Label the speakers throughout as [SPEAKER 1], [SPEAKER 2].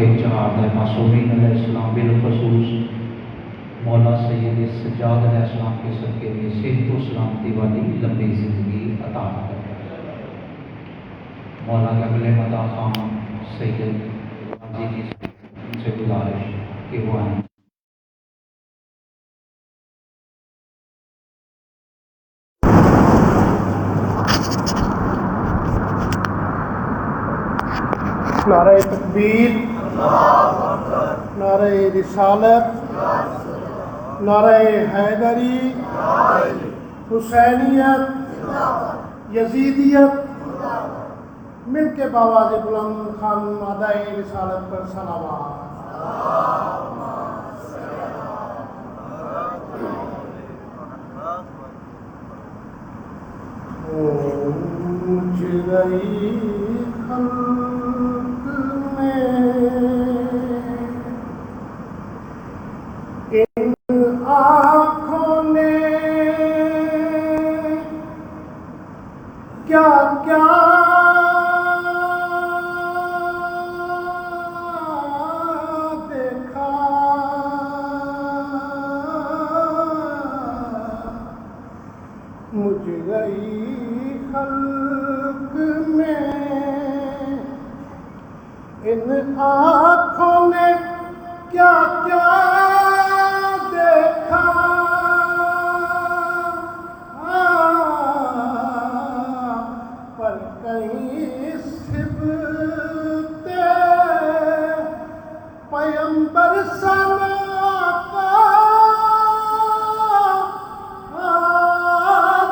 [SPEAKER 1] کے چار معصومین علیہ السلام بالخصوص مولا سید سجاد علیہ السلام کے صدقے میں صحت و سلامتی والی لمبی زندگی عطا کرے۔ مولا کا قبل مدح خان سید جی کی ان سے گزارش کہ وہ آئیں۔
[SPEAKER 2] نعرہ تکبیر، نعرہ رسالت، نعرہ حیدری، حسینیت، یزیدیت، مل کے بآواز بلند خان ادائے رسالت پر صلوات۔ مجھ رہی خلق ان آنکھوں نے کیا کیا دیکھا، مجھ رہی خلق میں ان آنکھوں نے کیا کیا دیکھا، پر کہیں صبت پیمبر سنا کا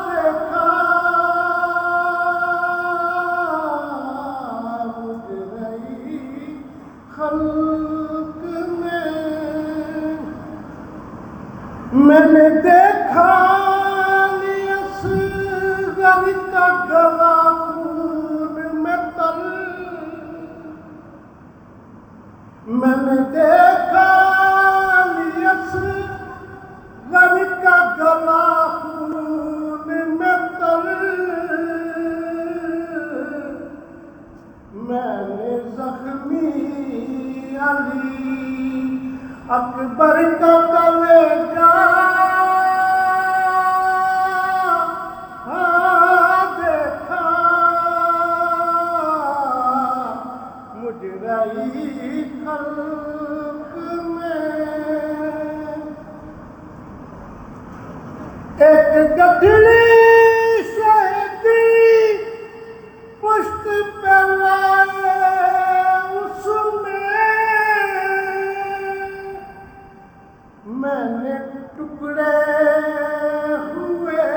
[SPEAKER 2] دیکھا، مجھ رہی خلق میں نے دیکھا اصغر کا گلا خون میں تل، میں نے دیکھا اصغر کا گلا خون میں تل، میں نے زخمی علی اکبر کا کلیجہ دیکھا، مجھ رہی خلق میں ایک گٹھڑی شہدی پشت پہ لائے، اس میں نے ٹکڑے ہوئے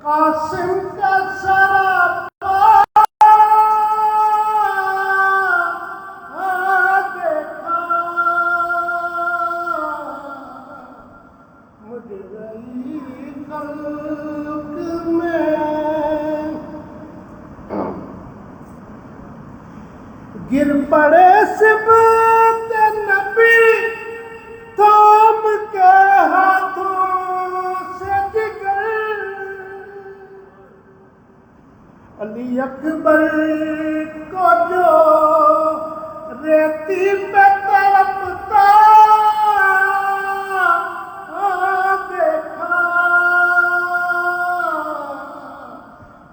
[SPEAKER 2] قاسم کا سراپا دیکھا، مجھ رہی خلق میں گر پڑے سبت نبی تھام کے ہاتھوں سے جگر، علی اکبر کو جو ریتی پہ تڑپتا دیکھا،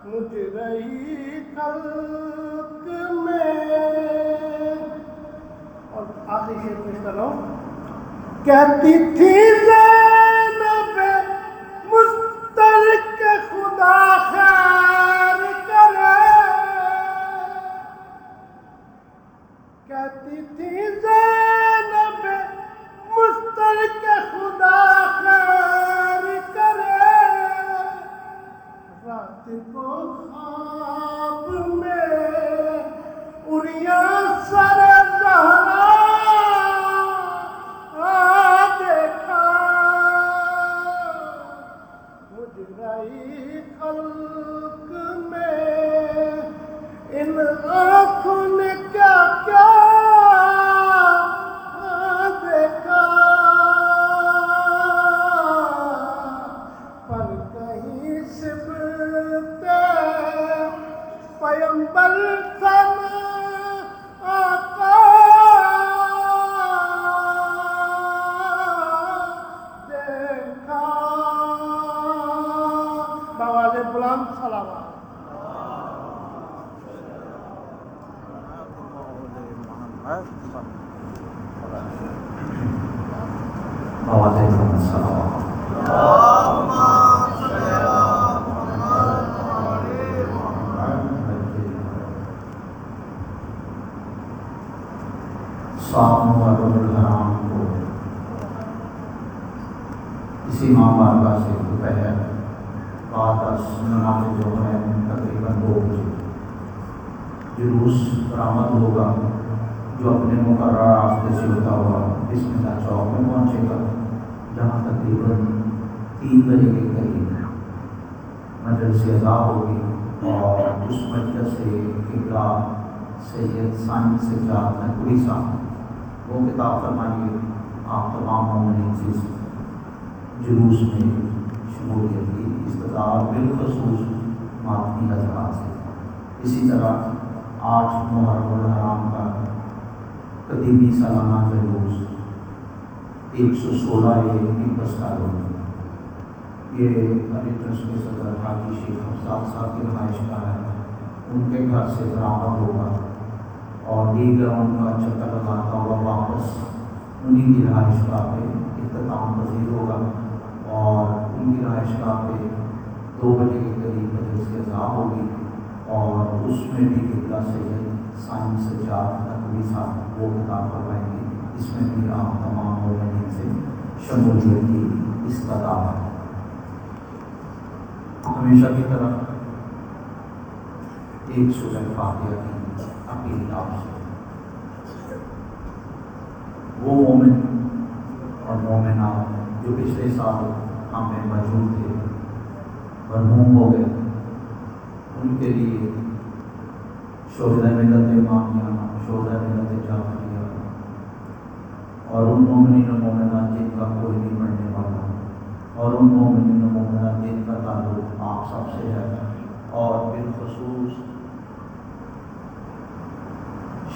[SPEAKER 2] مجھ رہی خلق میں۔ اور آخری شعر پیش کر رہا ہوں۔ کہتی تھی زینب مسترق خدا خیر کرے، کہتی تھی زینب مسترق خدا خیر کرے، رات کو خواب میں اڑیاں سر زہرا دیکھا، مجھ رہی خلق میں ان آنکھوں نے کیا کیا دیکھا،
[SPEAKER 1] آواز الحرام کو اسی ماہ بارگاہ سے دوپہر بعد نماز ظہر تقریباً 2 بجے جلوس برآمد ہوگا جو اپنے مقررہ راستے سے ہوتا ہوا بسم اللہ چوک میں پہنچے گا، جہاں تقریباً 3 بجے کے قریب مجلس اذا ہوگی اور اس مجلس سے قبلہ سید سائنس سجاد نقوی صاحب وہ خطاب فرمائیے آپ تمام مومنین سے جلوس میں شمولیت کی استطاعت بالخصوص ماتمی حضرات سے۔ اسی طرح 8 محرم الحرام کا قدیمی سالانہ جلوس 116 پیپلز کالونی، یہ علی ٹرسٹ کے صدر حاجی شیخ افضال صاحب کی رہائش گاہ ہے، ان کے گھر سے برآمد ہوگا اور دیگر ان کا چکر لگاتا ہوا واپس انہیں کی رہائش گاہ پہ اختتام پذیر ہوگا اور ان کی رہائش گاہ پہ 2 بجے کے قریب مجلس اذا ہوگی اور اس میں بھی قبلہ سید سائنس سجاد نقوی صاحب وہ خطاب کروائیں گے۔ اس میں بھی آپ تمام مومنین سے شمولیت کی استدعا ہے۔ ہمیشہ کی طرح ایک سورہ فاتحہ کی اپیل آپ سے۔ وہ مومن اور مومنات جو پچھلے سال ہم میں موجود تھے مرحوم ہو گئے، ان کے لیے شہدائے ملت امامیہ، شہدائے ملت جعفریہ اور ان مومنین و مومنات جن کا کوئی نہیں پڑھنے والا اور ان مومنین و مومنات جن کا تعلق آپ سب سے ہے اور بالخصوص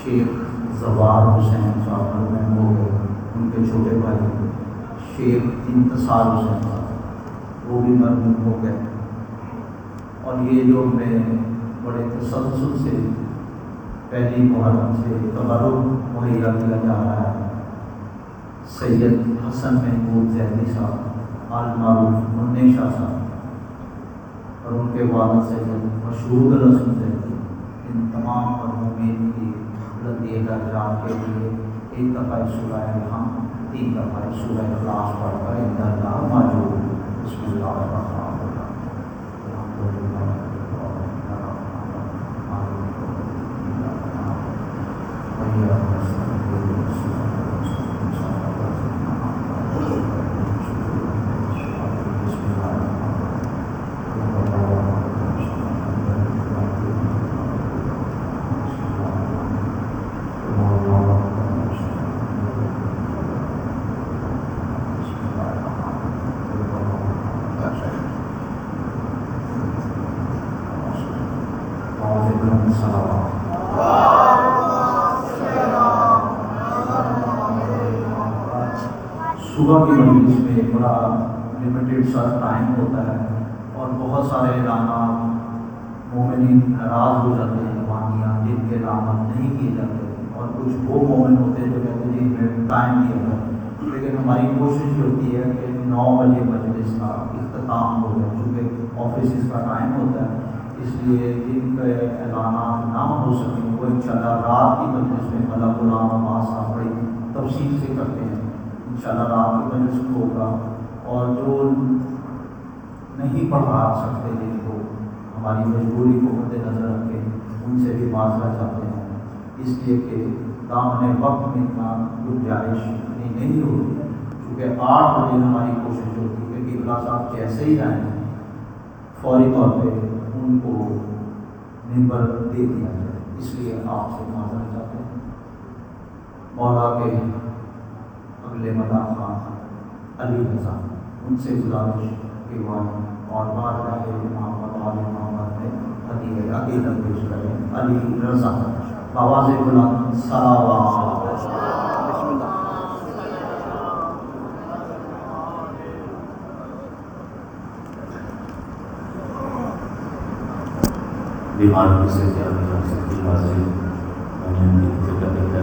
[SPEAKER 1] شیخ زوار حسین صاحب مرحوم ہو گئے، ان کے چھوٹے بھائی شیخ انتصار حسین صاحب وہ بھی مرحوم ہو گئے، اور یہ جو میں بڑے تسلسل سے پہلی محرم سے تبرک مہیا کیا جا رہا ہے، سید حسن محمود زیدی صاحب المعروف منع شاہ صاحب اور ان کے والد سید مشہور رسول زیدی، ان تمام مرحومین کی بلندی درجات کے لیے ایک دفعہ سورہ الحمد 3 دفعہ سورہ اخلاص پڑھ کر اللہ موجود۔ بسم اللہ الرحمن صبح کی مجلس میں بڑا لمیٹڈ سا ٹائم ہوتا ہے اور بہت سارے اعلانات مومنین ناراض ہو جاتے ہیں، روحانیاں جن کے اعلانات نہیں کیے جاتے اور کچھ وہ مومن ہوتے ہیں جو کہتے ہیں جی ہمیں ٹائم دیا جائے، لیکن ہماری کوشش ہوتی ہے کہ 9 بجے مجلس کا اختتام ہو جائے، چونکہ آفیسز کا ٹائم ہوتا ہے، اس لیے جن کے اعلانات نہ ہو سکیں وہ انشاءاللہ رات کی مجلس میں ملا غلام عباس صاحب بڑی تفصیل سے کرتے ہیں، انشاءاللہ رات کی مجلس ہوگا، اور جو نہیں پڑھا سکتے جن کو ہماری مجبوری کو مد نظر رکھے ان سے بھی معذرت چاہتے ہیں، اس لیے کہ دامن وقت میں اتنا گنجائش نہیں ہوتی، چونکہ 8 بجے ہماری کوشش ہوتی ہے کہ قبلہ صاحب جیسے ہی جائیں فوری طور پہ ان کو ممبر دے دیا جائے، اس لیے آپ سے معذرت چاہتے ہیں۔ مولا کے اگلے مداح خان علی رضا، ان سے گزارش کہ وہ اور بارگاہ محمد علی محمد میں عقیدت پیش کریں۔ علی رضا آواز بلند صلوات۔
[SPEAKER 3] بیمار کی سے زیادہ واضح میں نے ان کی فکر کرتا ہے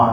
[SPEAKER 1] 8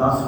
[SPEAKER 1] 10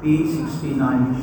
[SPEAKER 1] P69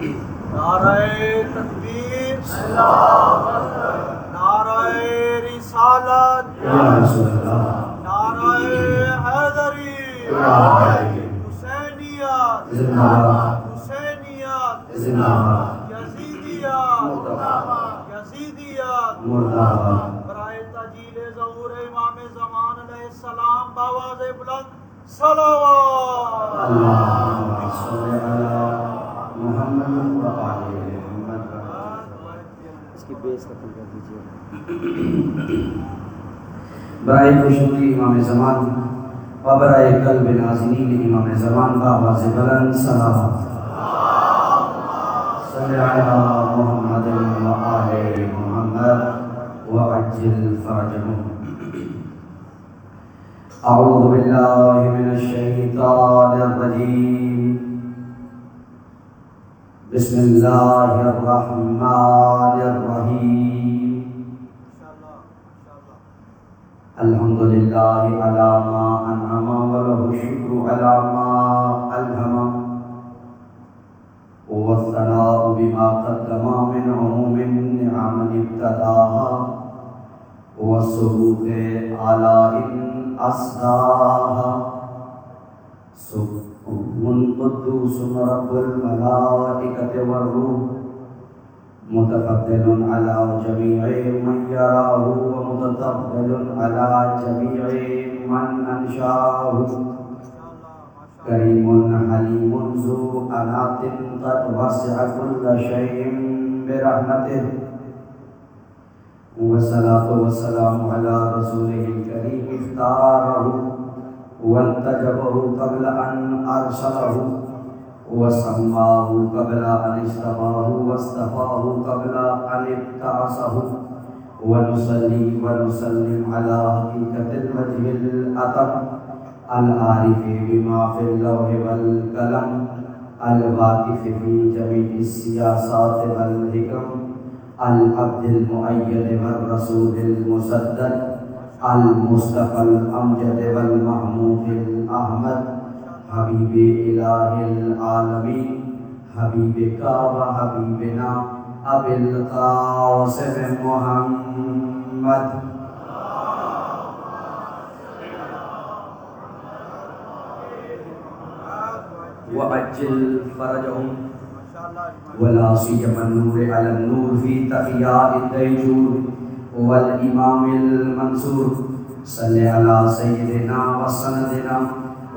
[SPEAKER 2] نعرہ تکبیر، نعرہ رسالت، نعرہ حیدری، حسینیت، حسینیت، یزیدیت، یزیدیت، برائے تجلیل ظہور امام زمان علیہ السلام بآواز بلند صلوات۔
[SPEAKER 1] اللہم صلی علی محمد و آل محمد۔
[SPEAKER 4] اس کی بیس ختم کر دیجیے۔
[SPEAKER 1] برائے خوشنودی امام زمان و برائے قلب ناظرین امام زمان بآواز بلند صلوات۔ صلی علی محمد و آل محمد وعجل فرجهم۔ اعوذ باللہ من الشیطان الرجیم، بسم اللہ الرحمن الرحیم۔ الحمد للہ علی ما انعم وله الشکر علی ما الہم، والثناء بما قدم من عموم النعم ابتداها، والسبوق آلاء أصداها، سبح قدوس رب الملائكة والروح، متفضل على جميع من يراه ومتطفل على جميع من أنشاه، كريم حليم ذو أنات قد وسع كل شيء برحمته، والصلاة والسلام على رسوله الكريم اختاره وانتجبه قبل أن أرسله، وسماه قبل أن اصطفاه واصطفاه قبل أن ابتعثه، ونصلي ونسلم على حقيقة الوجه الأتم العارف بما في اللوح والقلم، الواقف في جميع السياسات والحكم، العبد المؤيد والرسول المسدد، المصطفى الأمجد والمحمود الأحمد، حبيب إله العالمين، حبيبك وحبيبنا أبي القاسم محمد، وعجل فرجهم، ولا سيما النور على النور في تقياء الديجور والإمام المنصور، صل على سيدنا وسندنا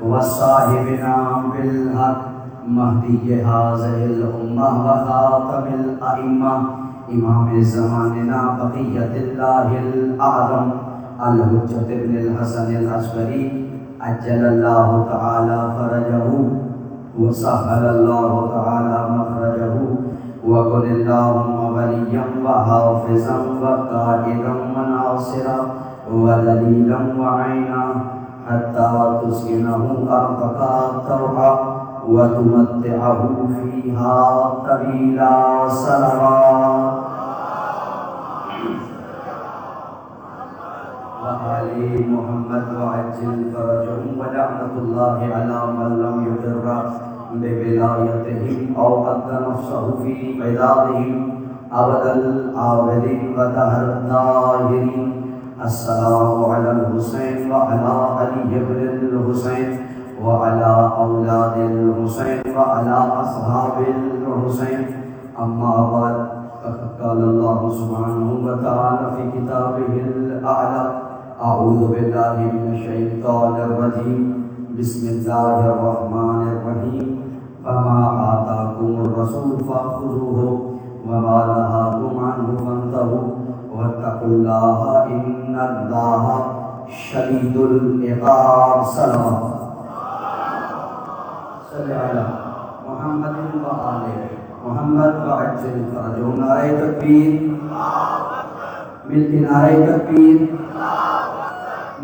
[SPEAKER 1] وصاحبنا بالحق مهدي هذه الأمة وخاتم الأئمة، إمام زماننا بقية الله الأعظم الحجة بن الحسن العسكري، عجل الله تعالى فرجه وسهل الله تعالى مخرجه، وكن اللهم وليا وحافظا وقائدا وناصرا ودليلا وعينا، حتى تسكنه أرضك طوعا وتمتعه فيها طويلا صلوات، وآل محمد وعجل فرجهم، ولعنة الله على من لم يقر بولايتهم أو أد نفسه في عدادهم أبد الآبدين ودهر الداهرين. السلام على الحسين وعلى علي بن الحسين وعلى أولاد الحسين وعلى أصحاب الحسين. أما بعد، فقد قال الله سبحانه وتعالى في كتابه الأعلى: أعوذ بالله من الشيطان الرجيم، بسم الله الرحمن الرحيم. فما آتاكم الرسول فخذوه وما نهاكم عنه فانتهوا واتقوا الله إن الله شديد العقاب. صلوات صلی علی محمد وآل محمد وعجل فرجهم. نعرہ تکبیر، مل کے نعرہ تکبیر،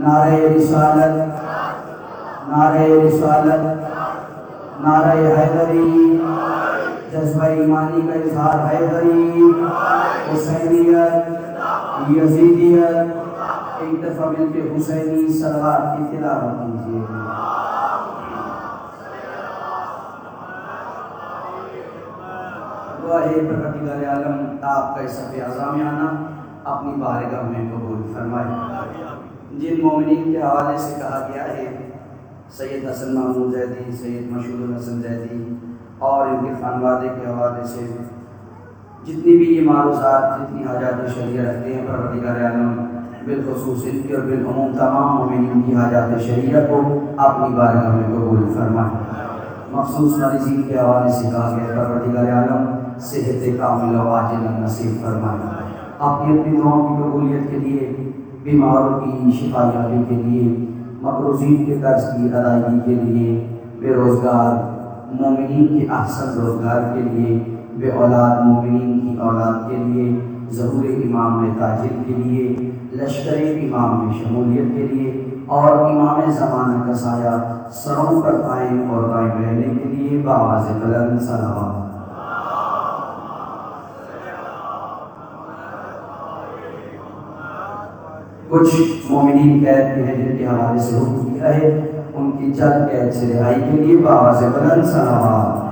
[SPEAKER 1] نعرہ رسالت، نعرہ رسالت، نعرہ حیدری، جذبہ ایمانی کا اظہار حیدری، حسینیت، یزیدیت. ایک دفعہ مل کے حسینی صلوات کی تلاوت کیجیے.
[SPEAKER 5] دعا ہے پروردگار عالم آپ کا اس صف اعظم میں آنا اپنی بارگاہ میں قبول فرمائے۔ جن مومنین کے حوالے سے کہا گیا ہے، سید حسن محمود زیدی، سید مشہور الحسن زیدی اور ان کے خانوادے کے حوالے سے جتنی بھی یہ معروضات، جتنی حاجات شرعیہ رکھتے ہیں، پروردگار عالم بالخصوص ان کی اور بالعموم تمام مومنین کی حاجات شرعیہ کو اپنی بارگاہ میں قبول فرمائے۔ مخصوص مریضین کے حوالے سے کہا گیا، پروردگار عالم صحت کاملہ و عاجلہ نصیب فرمائے۔ اپنی اپنی دعاؤں کی قبولیت کے لیے، بیماروں کی شفا یابی کے لیے، مقروضین کے قرض کی ادائیگی کے لیے، بے روزگار مومنین کے احسن روزگار کے لیے، بے اولاد مومنین کی اولاد کے لیے، ظہور امام میں تاجر کے لیے، لشکر امام میں شمولیت کے لیے اور امام زمانہ کا سایہ سروں پر قائم اور قائم رہنے کے لیے بآواز بلند صلوات۔ کچھ مومنین قید میں ہیں جن کے حوالے سے حکم کیا ہے، ان کی جلد قید سے رہائی کے لیے بآواز بلند صلوات۔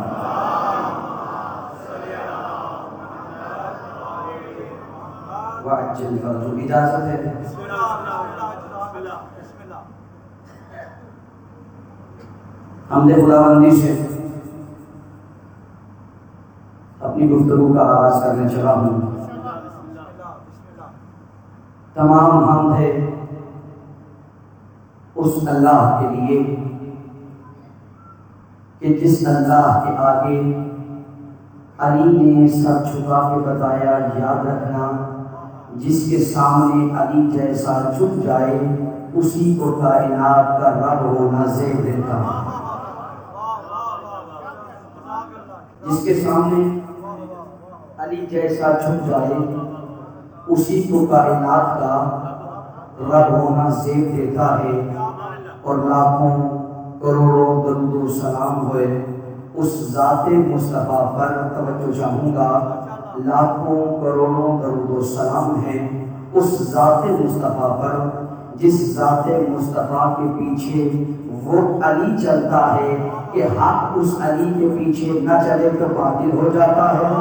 [SPEAKER 5] وعجل فرج، اجازت ہے حمد خداوندی سے اپنی گفتگو کا آغاز کرنے چلا ہوں۔ تمام حمد ہے اس اللہ کے لیے کہ جس اللہ کے آگے علی نے سر جھکا کے بتایا، یاد رکھنا جس کے سامنے علی جیسا جھک جائے اسی کو کائنات کا رب ہونا زیب دیتا۔ جس کے سامنے علی جیسا جھک جائے اسی کو کائنات کا رب ہونا زیب دیتا ہے۔ اور لاکھوں کروڑوں درود و سلام ہوئے اس ذات مصطفیٰ پر، توجہ چاہوں گا، لاکھوں کروڑوں درود و سلام ہیں اس ذات مصطفیٰ پر جس ذات مصطفیٰ کے پیچھے وہ علی چلتا ہے کہ حق اس علی کے پیچھے نہ چلے تو باطل ہو جاتا ہے۔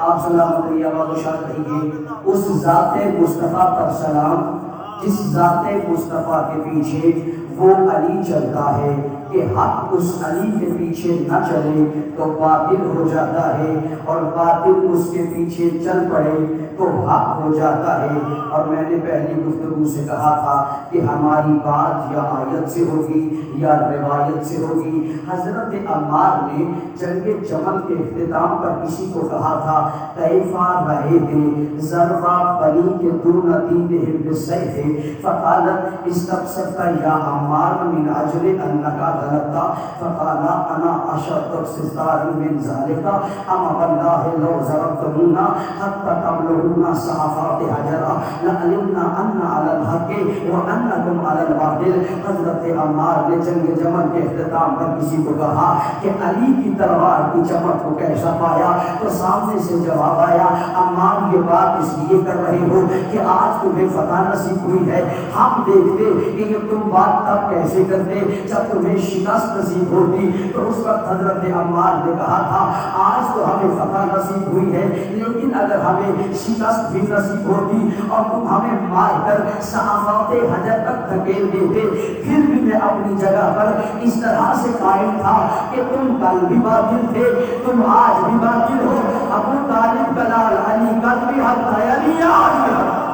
[SPEAKER 5] آپ سلام علیہ وآلہ کہیے، اس ذات مصطفیٰ پر سلام جس ذات مصطفیٰ کے پیچھے وہ علی چلتا ہے کہ حق اس علی کے پیچھے نہ چلے تو باطل ہو جاتا ہے، اور باطل اس کے پیچھے چل پڑے تو حق ہو جاتا ہے۔ اور میں نے پہلی گفتگو سے کہا تھا کہ ہماری بات یا آیت سے ہوگی یا روایت سے ہوگی۔ حضرت عمار نے جنگ جمل کے اختتام پر کسی کو کہا تھا، کیفا رہے تھے ضربا بنی کے دون دینہم بالسیف فقالت استبصرت یا عمار من اجل انکا غلطا فقال انا اشد استثار من ذلك اما والله لو ضربتمونا حتى تبلغونا صحفات حجرا لعلمنا ان على الحق وانکم على الباطل۔ حضرت عمار نے جنگ جمل کے اختتام پر کسی کو کہا کہ علی کی تلوار کی چمک کو کیسا پایا، تو سامنے سے جواب آیا، عمار یہ بات اس لیے کر رہے ہو کہ آج تمہیں فتح نصیب ہوئی ہے، ہم دیکھتے کہ یہ تم بات تب کیسے کرتے جب تمہیں شکست نصیب ہوتی۔ تو اس وقت حضرت عمار نے کہا تھا، آج تو ہمیں فتح نصیب ہوئی ہے، لیکن اگر ہمیں شکست بھی نصیب ہوتی اور تم ہمیں مار کر صحافات حجر تک دھکیل دیتے، پھر بھی میں اپنی جگہ پر اس طرح سے قائم تھا کہ تم کل بھی باطل تھے، تم آج بھی باطل ہو۔ ابو طالب کلال علی کل بھی حق ہے، علی آج بھی حق۔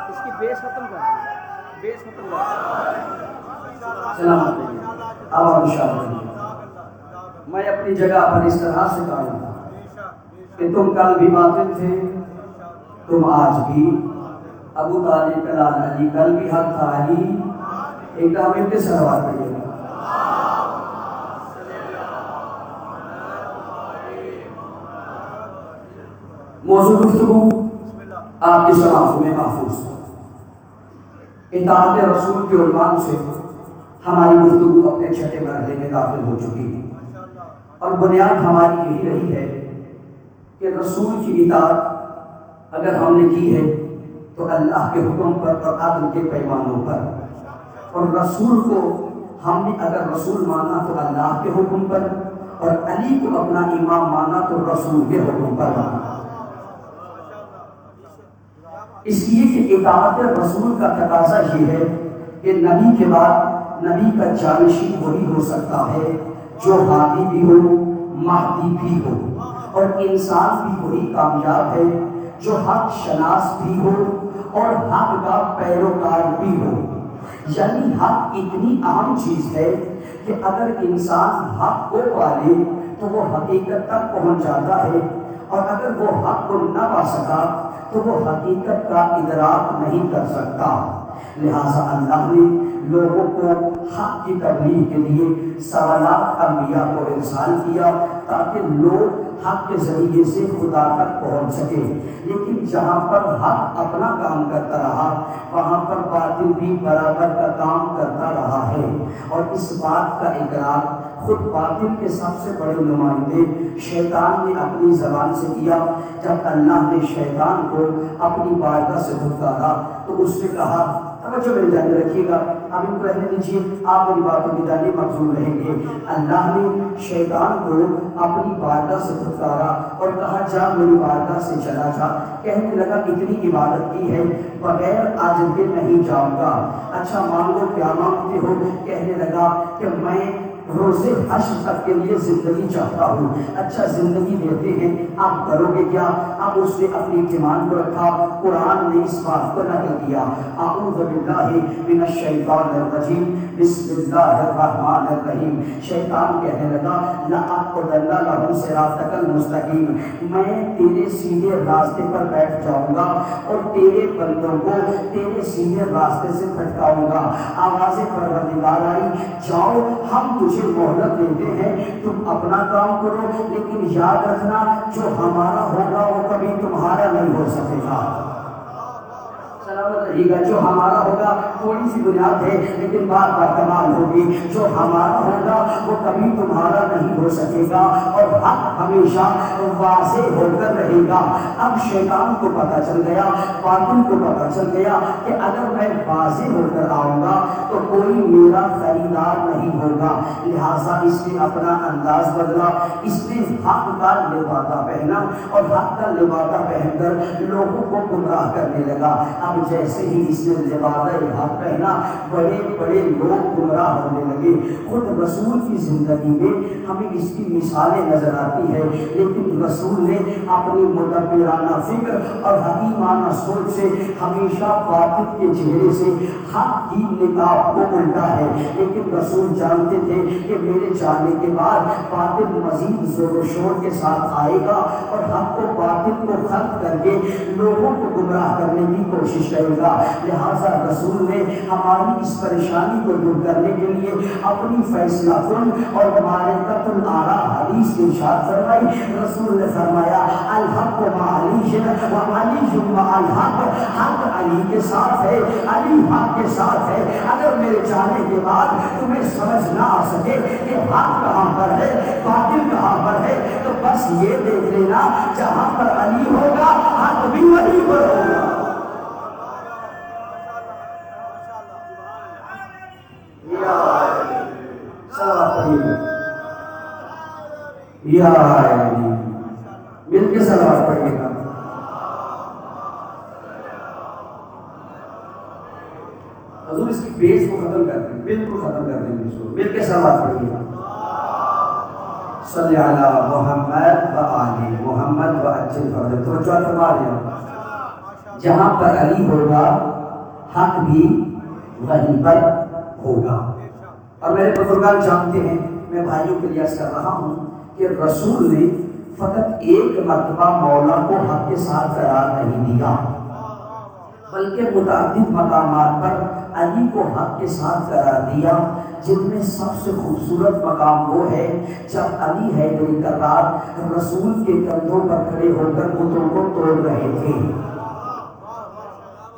[SPEAKER 4] اس کی بیس ختم کر، بیس ختم کر۔
[SPEAKER 5] سلام علیکم۔ آواز شامل، میں اپنی جگہ پر اس طرح سے قائم تھا کہ تم کل بھی باطل تھے، تم آج بھی۔ ابو طالب کلال علی کل بھی حق تھا، علی ایک دام کے سلوات پڑھیے گا۔ موضوع گفتگو آپ کی سماعت میں محفوظ ہے۔ اطاعت رسول کے عنوان سے ہماری گفتگو اپنے چھٹے مرحلے میں داخل ہو چکی ہے، اور بنیاد ہماری یہی رہی ہے کہ رسول کی اطاعت اگر ہم نے کی ہے تو اللہ کے حکم پر اور عدل کے پیمانوں پر، اور رسول کو ہم نے اگر رسول مانا تو اللہ کے حکم پر، اور علی کو اپنا امام مانا تو رسول کے حکم پر مانا۔ اس لیے کہ اطاعت رسول کا تقاضا یہ ہے کہ نبی کے بعد نبی کا جانشین وہی ہو سکتا ہے جو ہادی بھی ہو، مہدی بھی ہو، اور انسان بھی وہی کامیاب ہے جو حق شناس بھی ہو اور حق کا پیروکار بھی ہو۔ یعنی حق اتنی اہم چیز ہے کہ اگر انسان حق کو پالے تو وہ حقیقت تک پہنچ جاتا ہے، اور اگر وہ حق کو نہ پا سکا تو وہ حقیقت کا ادراک نہیں کر سکتا۔ لہٰذا اللہ نے لوگوں کو حق کی تبلیغ کے لیے سوالات انبیاء کو ارسال کیا تاکہ لوگ حق کے ذریعے سے خدا تک پہنچ سکے۔ لیکن جہاں پر حق اپنا کام کرتا رہا وہاں پر باطل بھی برابر کا کام کرتا رہا ہے، اور اس بات کا اقرار خود باطل کے سب سے بڑے نمائندے شیطان نے اپنی زبان سے کیا۔ جب اللہ نے شیطان کو اپنی بارگاہ سے دھتکارا تو اس نے کہا، توجہ میری جانب رکھیے گا، اب ان کو رہنے دیجیے، آپ میری باتوں کی جانب مقصود رہیں گے۔ اللہ نے شیطان کو اپنی بارگاہ سے دھتکارا اور کہا جا میری بارگاہ سے چلا جا۔ کہنے لگا اتنی عبادت کی ہے بغیر آج کے نہیں جاؤں گا۔ اچھا مانگو کیا مانگتے ہو؟ کہنے لگا کہ میں روزے حشر تک کے لیے زندگی چاہتا ہوں۔ اچھا زندگی دیتے ہیں، آپ کرو گے کیا؟ اب اس نے اپنی ایمان کو رکھا۔ قرآن نے اس بات کو نقل کیا، اعوذ باللہ من الشیطان الرجیم بسم اللہ الرحمن الرحیم۔ شیطان کہنے لگا لأقعدن لهم صراطک المستقیم، میں تیرے سیدھے راستے پر بیٹھ جاؤں گا اور تیرے بندوں کو تیرے سیدھے راستے سے بھٹکاؤں گا۔ آواز پروردگار آئی، جاؤ ہم تجھے مہلت دیتے ہیں، تم اپنا کام کرو، لیکن یاد رکھنا جو ہمارا ہوگا وہ کبھی تمہارا نہیں ہو سکے گا۔ سلامت رہیے گا، جو ہمارا ہوگا تھوڑی سی بنیاد ہے لیکن بار بار کمال ہوگی، جو ہمارا ہوگا وہ کبھی تمہارا نہیں ہو سکے گا، اور حق ہمیشہ واضح ہو کر رہے گا۔ اب شیطان کو پتہ چل گیا، باطل کو پتہ چل گیا کہ اگر میں واضح ہو کر آؤں گا تو کوئی میرا خریدار نہیں ہوگا، لہٰذا اس نے اپنا انداز بدلا، اس نے حق کا لبادہ پہنا اور حق کا لبادہ پہن کر لوگوں کو گمراہ کرنے لگا۔ اب جیسے ہی اس نے لبادہ حق پہنا بڑے بڑے لوگ گمراہ ہونے لگے۔ خود رسول کی زندگی میں ہمیں اس کی مثالیں نظر آتی ہے، لیکن رسول نے اپنی مدبرانہ فکر اور حکیمانہ سوچ سے ہمیشہ باطل کے چہرے سے حق کی نقاب کو الٹا ہے، لیکن رسول جانتے تھے کہ میرے جانے کے بعد باطل مزید زور و شور کے ساتھ آئے گا اور حق کو باطل کو خلق کر کے لوگوں کو گمراہ کرنے کی کوشش کرے گا۔ لہٰذا رسول نے ہماری اس پریشانی کو دور کرنے کے لیے اپنی فیصلہ کن اور معرکۃ الآراء حدیث کی ارشاد فرمائی۔ رسول نے فرمایا الحق مع علی و علی مع الحق، حق علی کے ساتھ ہے، علی حق کے ساتھ ہے۔ اگر میرے جانے کے بعد تمہیں سمجھ نہ آ سکے کہ حق کہاں پر ہے باطل کہاں پر ہے تو بس یہ دیکھ لینا جہاں پر علی ہوگا حق بھی وہیں پر ہوگا۔ یا علی مل کے صلوات پڑھیے گا۔ حضور اس کی بیس کو ختم کر دیں، بالکل ختم کر دیں، اس کو مل کے صلوات پڑھیے گا۔ صلی علی محمد و آل محمد و اجل فرد۔ توجہ فرما دیا، جہاں پر علی ہوگا حق بھی وہیں پر ہوگا۔ اور میرے بزرگان جانتے ہیں، میں بھائیوں کے لیے عرض کر رہا ہوں کہ رسول نے فقط ایک مرتبہ مولا کو حق کے ساتھ قرار نہیں دیا، بلکہ متعدد مقامات پر علی کو حق کے ساتھ قرار دیا، جن میں سب سے خوبصورت مقام وہ ہے جب علی حیدری کرار رسول کے کندھوں پر کھڑے ہو کر بتوں کو توڑ رہے تھے۔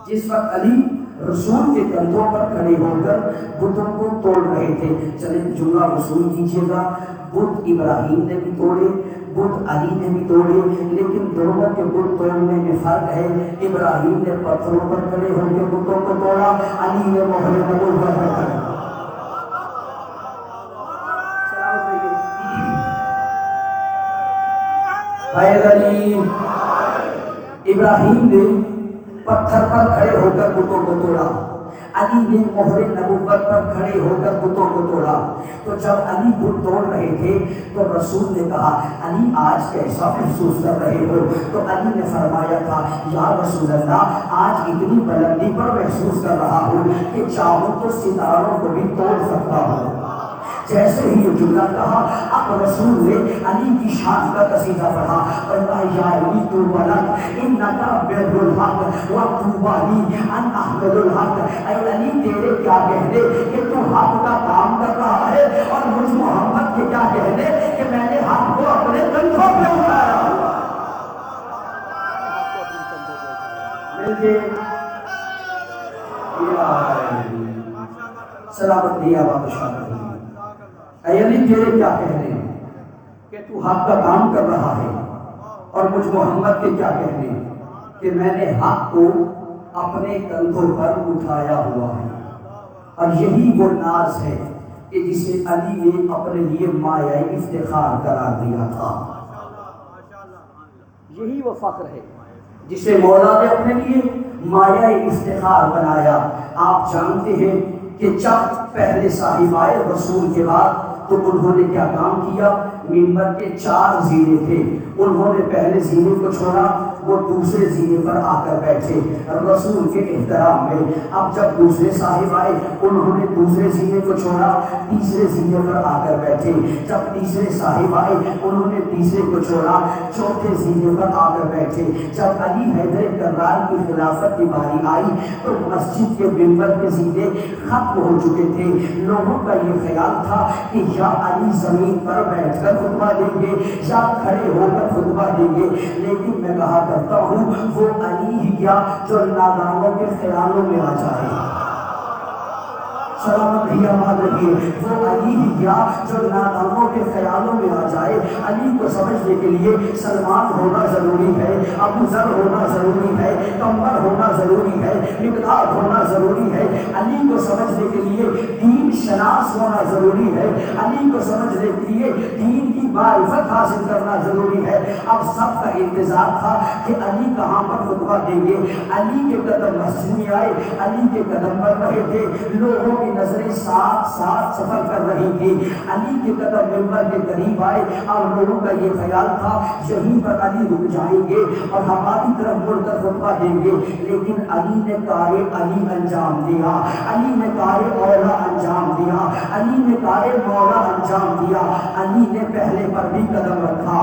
[SPEAKER 5] جس وقت علی رسول کے کندھوں پر کھڑے ہو کر بتوں کو توڑ رہے تھے، چلیں جملہ وصول کیجیے گا، بت ابراہیم نے بھی توڑے، بت علی نے بھی توڑے، لیکن دونوں کے بت توڑنے میں فرق ہے۔ ابراہیم نے پتھروں پر کھڑے ہو کے بتوں کو توڑا، علی نے مہر نبوت پر کھڑا۔ ابراہیم نے پتھر پر کھڑے ہو کر بتوں کو توڑا، علی نے مہر نبوت پر کھڑے ہو کر بتوں کو توڑا۔ تو جب علی بت توڑ رہے تھے تو رسول نے کہا علی آج کیسا محسوس کر رہے ہو؟ تو علی نے فرمایا تھا یا رسول اللہ آج اتنی بلندی پر محسوس کر رہا ہوں کہ چاہوں تو ستاروں کو بھی توڑ سکتا ہوں۔ جیسے ہی یہ جملہ کہا اب رسول نے علی کی شان کا قصیدہ پڑھا، اللہ یا علی تو ولد انکا بر الحق و طوبی ان احمد الحق۔ اے علی تیرے کیا کہنے کہ تو حق کا کام کر رہا ہے، اور مجھ محمد کے کیا کہنے کہ میں نے حق کو اپنے کندھوں پہ اٹھایا۔ سلامت دیا بادشاہ اے علی تیرے کیا کہنے کہ تو حق کا کام کر رہا ہے، اور مجھ محمد کے کیا کہنے کہ میں نے حق کو اپنے کندھوں پر اٹھایا ہوا ہے۔ اور یہی وہ ناز ہے کہ جسے علی نے اپنے لیے مایہ افتخار قرار دیا تھا، یہی وہ فخر ہے جسے مولا نے اپنے لیے مایہ افتخار بنایا۔ آپ جانتے ہیں کہ جب پہلے صاحب آئے رسول کے بعد تو انہوں نے کیا کام کیا؟ منبر کے 4 زینے تھے، انہوں نے پہلے زینے کو چھوڑا، وہ دوسرے زینے پر آ کر بیٹھے رسول کے احترام میں۔ اب جب دوسرے صاحب آئے انہوں نے دوسرے زینے کو چھوڑا، تیسرے زینے پر آ کر بیٹھے۔ جب تیسرے صاحب آئے انہوں نے تیسرے کو چھوڑا، چوتھے زینے پر آ کر بیٹھے۔ جب علی حیدر کرار کی خلافت کی باری آئی تو مسجد کے منبر کے زینے ختم ہو چکے تھے۔ لوگوں کا یہ خیال تھا کہ یا علی زمین پر بیٹھ کر خطبہ دیں گے یا کھڑے ہو کر خطبہ دیں گے، لیکن میں کہا کرتا ہوں وہ علی ہی کیا جو نادانوں کے خیالوں میں آ جائے۔ سلامت ہی آباد رہیے، وہ علی ہی کیا جو نادانوں کے خیالوں میں آ جائے۔ علی کو سمجھنے کے لیے سلمان ہونا ضروری ہے، ابو ذر ہونا ضروری ہے، کمر ہونا ضروری ہے، مقداد ہونا ضروری ہے۔ علی کو سمجھنے کے لیے دین شناس ہونا ضروری ہے، علی کو سمجھنے کے لیے دین کی معرفت حاصل کرنا ضروری ہے۔ اب سب کا انتظار تھا کہ علی کہاں پر خطبہ دیں گے۔ علی کے قدم مسجد میں آئے، علی کے قدم بڑھ رہے تھے، لوگوں کی نظریں ساتھ ساتھ سفر کر رہی تھی۔ علی کے قدم منبر کے قریب آئے اور لوگوں کا یہ خیال تھا یہیں پر علی رک جائیں گے اور ہماری طرف مڑ کر خطبہ دیں گے، لیکن علی نے کار علی انجام دیا، علی نے کار اولا انجام دیا، علی نے کار مولا انجام دیا۔ علی نے پہلے پر بھی قدم رکھا،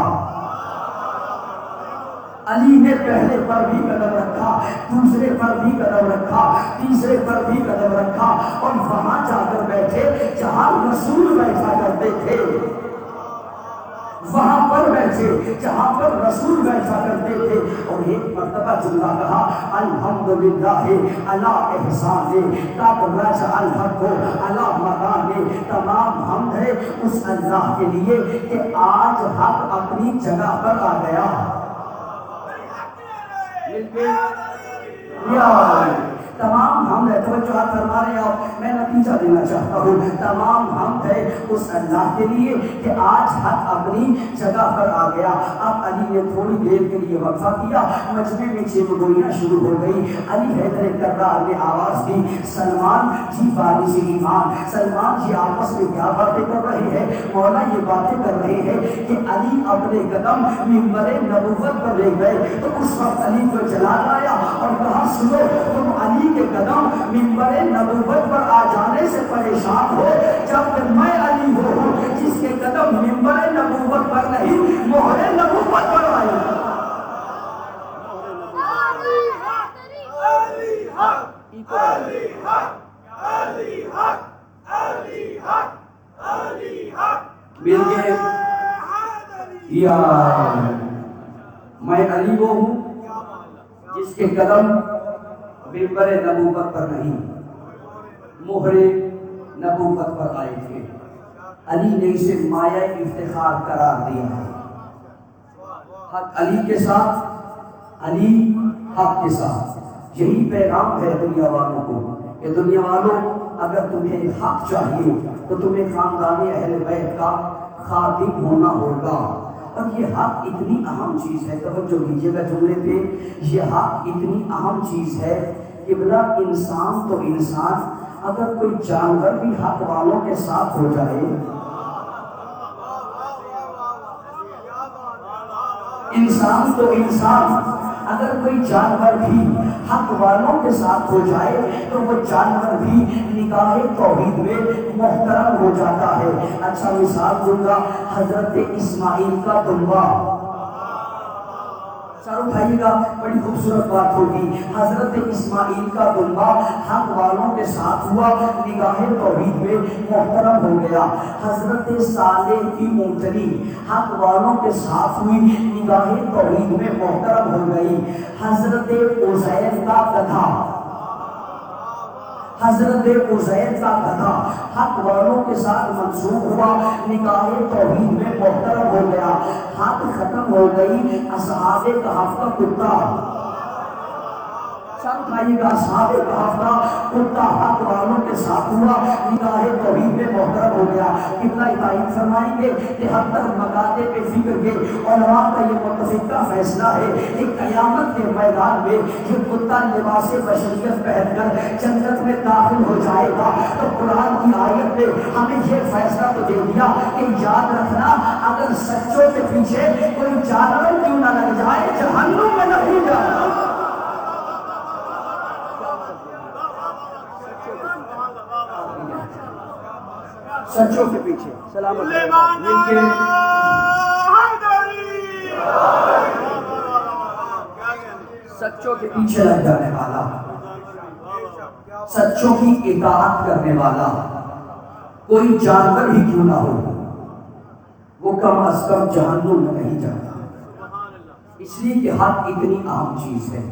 [SPEAKER 5] علی نے پہلے پر بھی قدم رکھا، دوسرے پر بھی قدم رکھا، تیسرے پر بھی قدم رکھا، اور وہاں جا کر بیٹھے جہاں رسول بیٹھا کرتے تھے، وہاں پر بیٹھے جہاں پر رسول بیٹھا کرتے تھے۔ اور ایک مرتبہ جملہ کہا الحمدللہ علی احسان قد رجع الحق علی مکان، تمام حمد ہے اس اللہ کے لیے کہ آج حق اپنی جگہ پر آ گیا۔ تمام حمد ہے، توجہ فرما رہے آپ، میں نتیجہ دینا چاہتا ہوں، تمام حمد ہے اس اللہ کے لیے کہ آج حق اپنی جگہ پر آ گیا۔ اب علی نے تھوڑی دیر کے لیے وقفہ کیا، مجمع میں چیخنا شروع ہو گئی۔ علی حیدر کرار نے آواز دی سلمان جی باری سے ایمان، سلمان جی آپس میں کیا باتیں کر رہے ہیں؟ مولا یہ باتیں کر رہے ہیں کہ علی اپنے قدم منبر نبوت پر لے گئے، تو اس وقت علی کو جلال آیا اور کہا سنو تم علی کے قدم منبر نبوت پر آ جانے سے پریشان ہو، جب میں علی وہ ہوں جس کے قدم منبر نبوت پر نہیں مہر نبوت پر آئے۔ مل گئے یا میں علی وہ ہوں جس کے قدم منبر نبوت پر نہیں مہر نبوت پر آئے تھے۔ علی نے اسے مایہ افتخار قرار دیا ہے۔ حق علی کے ساتھ، علی حق کے ساتھ، یہی پیغام ہے دنیا والوں کو کہ دنیا والوں اگر تمہیں حق چاہیے تو تمہیں خاندان اہل بیت کا خادم ہونا ہوگا۔ اور یہ حق اتنی اہم چیز ہے، توجہ کیجیے گا جملے پہ، یہ حق اتنی اہم چیز ہے کہ بلا انسان تو انسان، اگر کوئی جانور بھی حق والوں کے ساتھ ہو جائے، انسان تو انسان، اگر کوئی جانور بھی حق والوں کے ساتھ ہو جائے تو وہ جانور بھی نگاہ توحید میں محترم ہو جاتا ہے۔ اچھا مثال دوں گا، حضرت اسماعیل کا دنبا، سر اٹھائیے گا، بڑی خوبصورت بات ہوگی۔ حضرت اسماعیل کا دنبا حق والوں کے ساتھ ہوا، نگاہ توحید میں محترم ہو گیا۔ حضرت صالح کی اونٹنی حق والوں کے ساتھ ہوئی، نگاہ توحید میں محترم ہو گئی۔ حضرت عزیر کا گدھا، حضرت عزیر کا گدھا حق والوں کے ساتھ منسوخ ہوا، نگاہ توحید میں محترم ہو گیا۔ حق ختم ہو گئی، اصحاب کہف کا کتا، سب اٹھائیے گا، اصحاب کہف کا کتا حق والوں کے ساتھ ہوا، نگاہ توحید میں محترم ہو گیا۔ قبلہ تائید فرمائیں گے کہ حد تک مقاطع پہ فکر کے علماء کا یہ متفقہ فیصلہ ہے کہ قیامت کے میدان میں یہ کتا لباس بشریت پہن کر جنت میں داخل ہو جائے گا، تو قرآن کی آیت نے ہمیں یہ فیصلہ تو دے دیا کہ یاد رکھنا، اگر سچوں کے پیچھے کوئی جانور کیوں نہ لگ جائے، جہنم میں نہیں جانا۔ سچوں کے پیچھے سلامت مل کے سچوں کے پیچھے لگ جانے والا، سچوں کی اطاعت کرنے والا کوئی جانور ہی کیوں نہ ہو، وہ کم از کم جہنم میں نہیں جاتا، اس لیے کہ حق اتنی اہم چیز ہے۔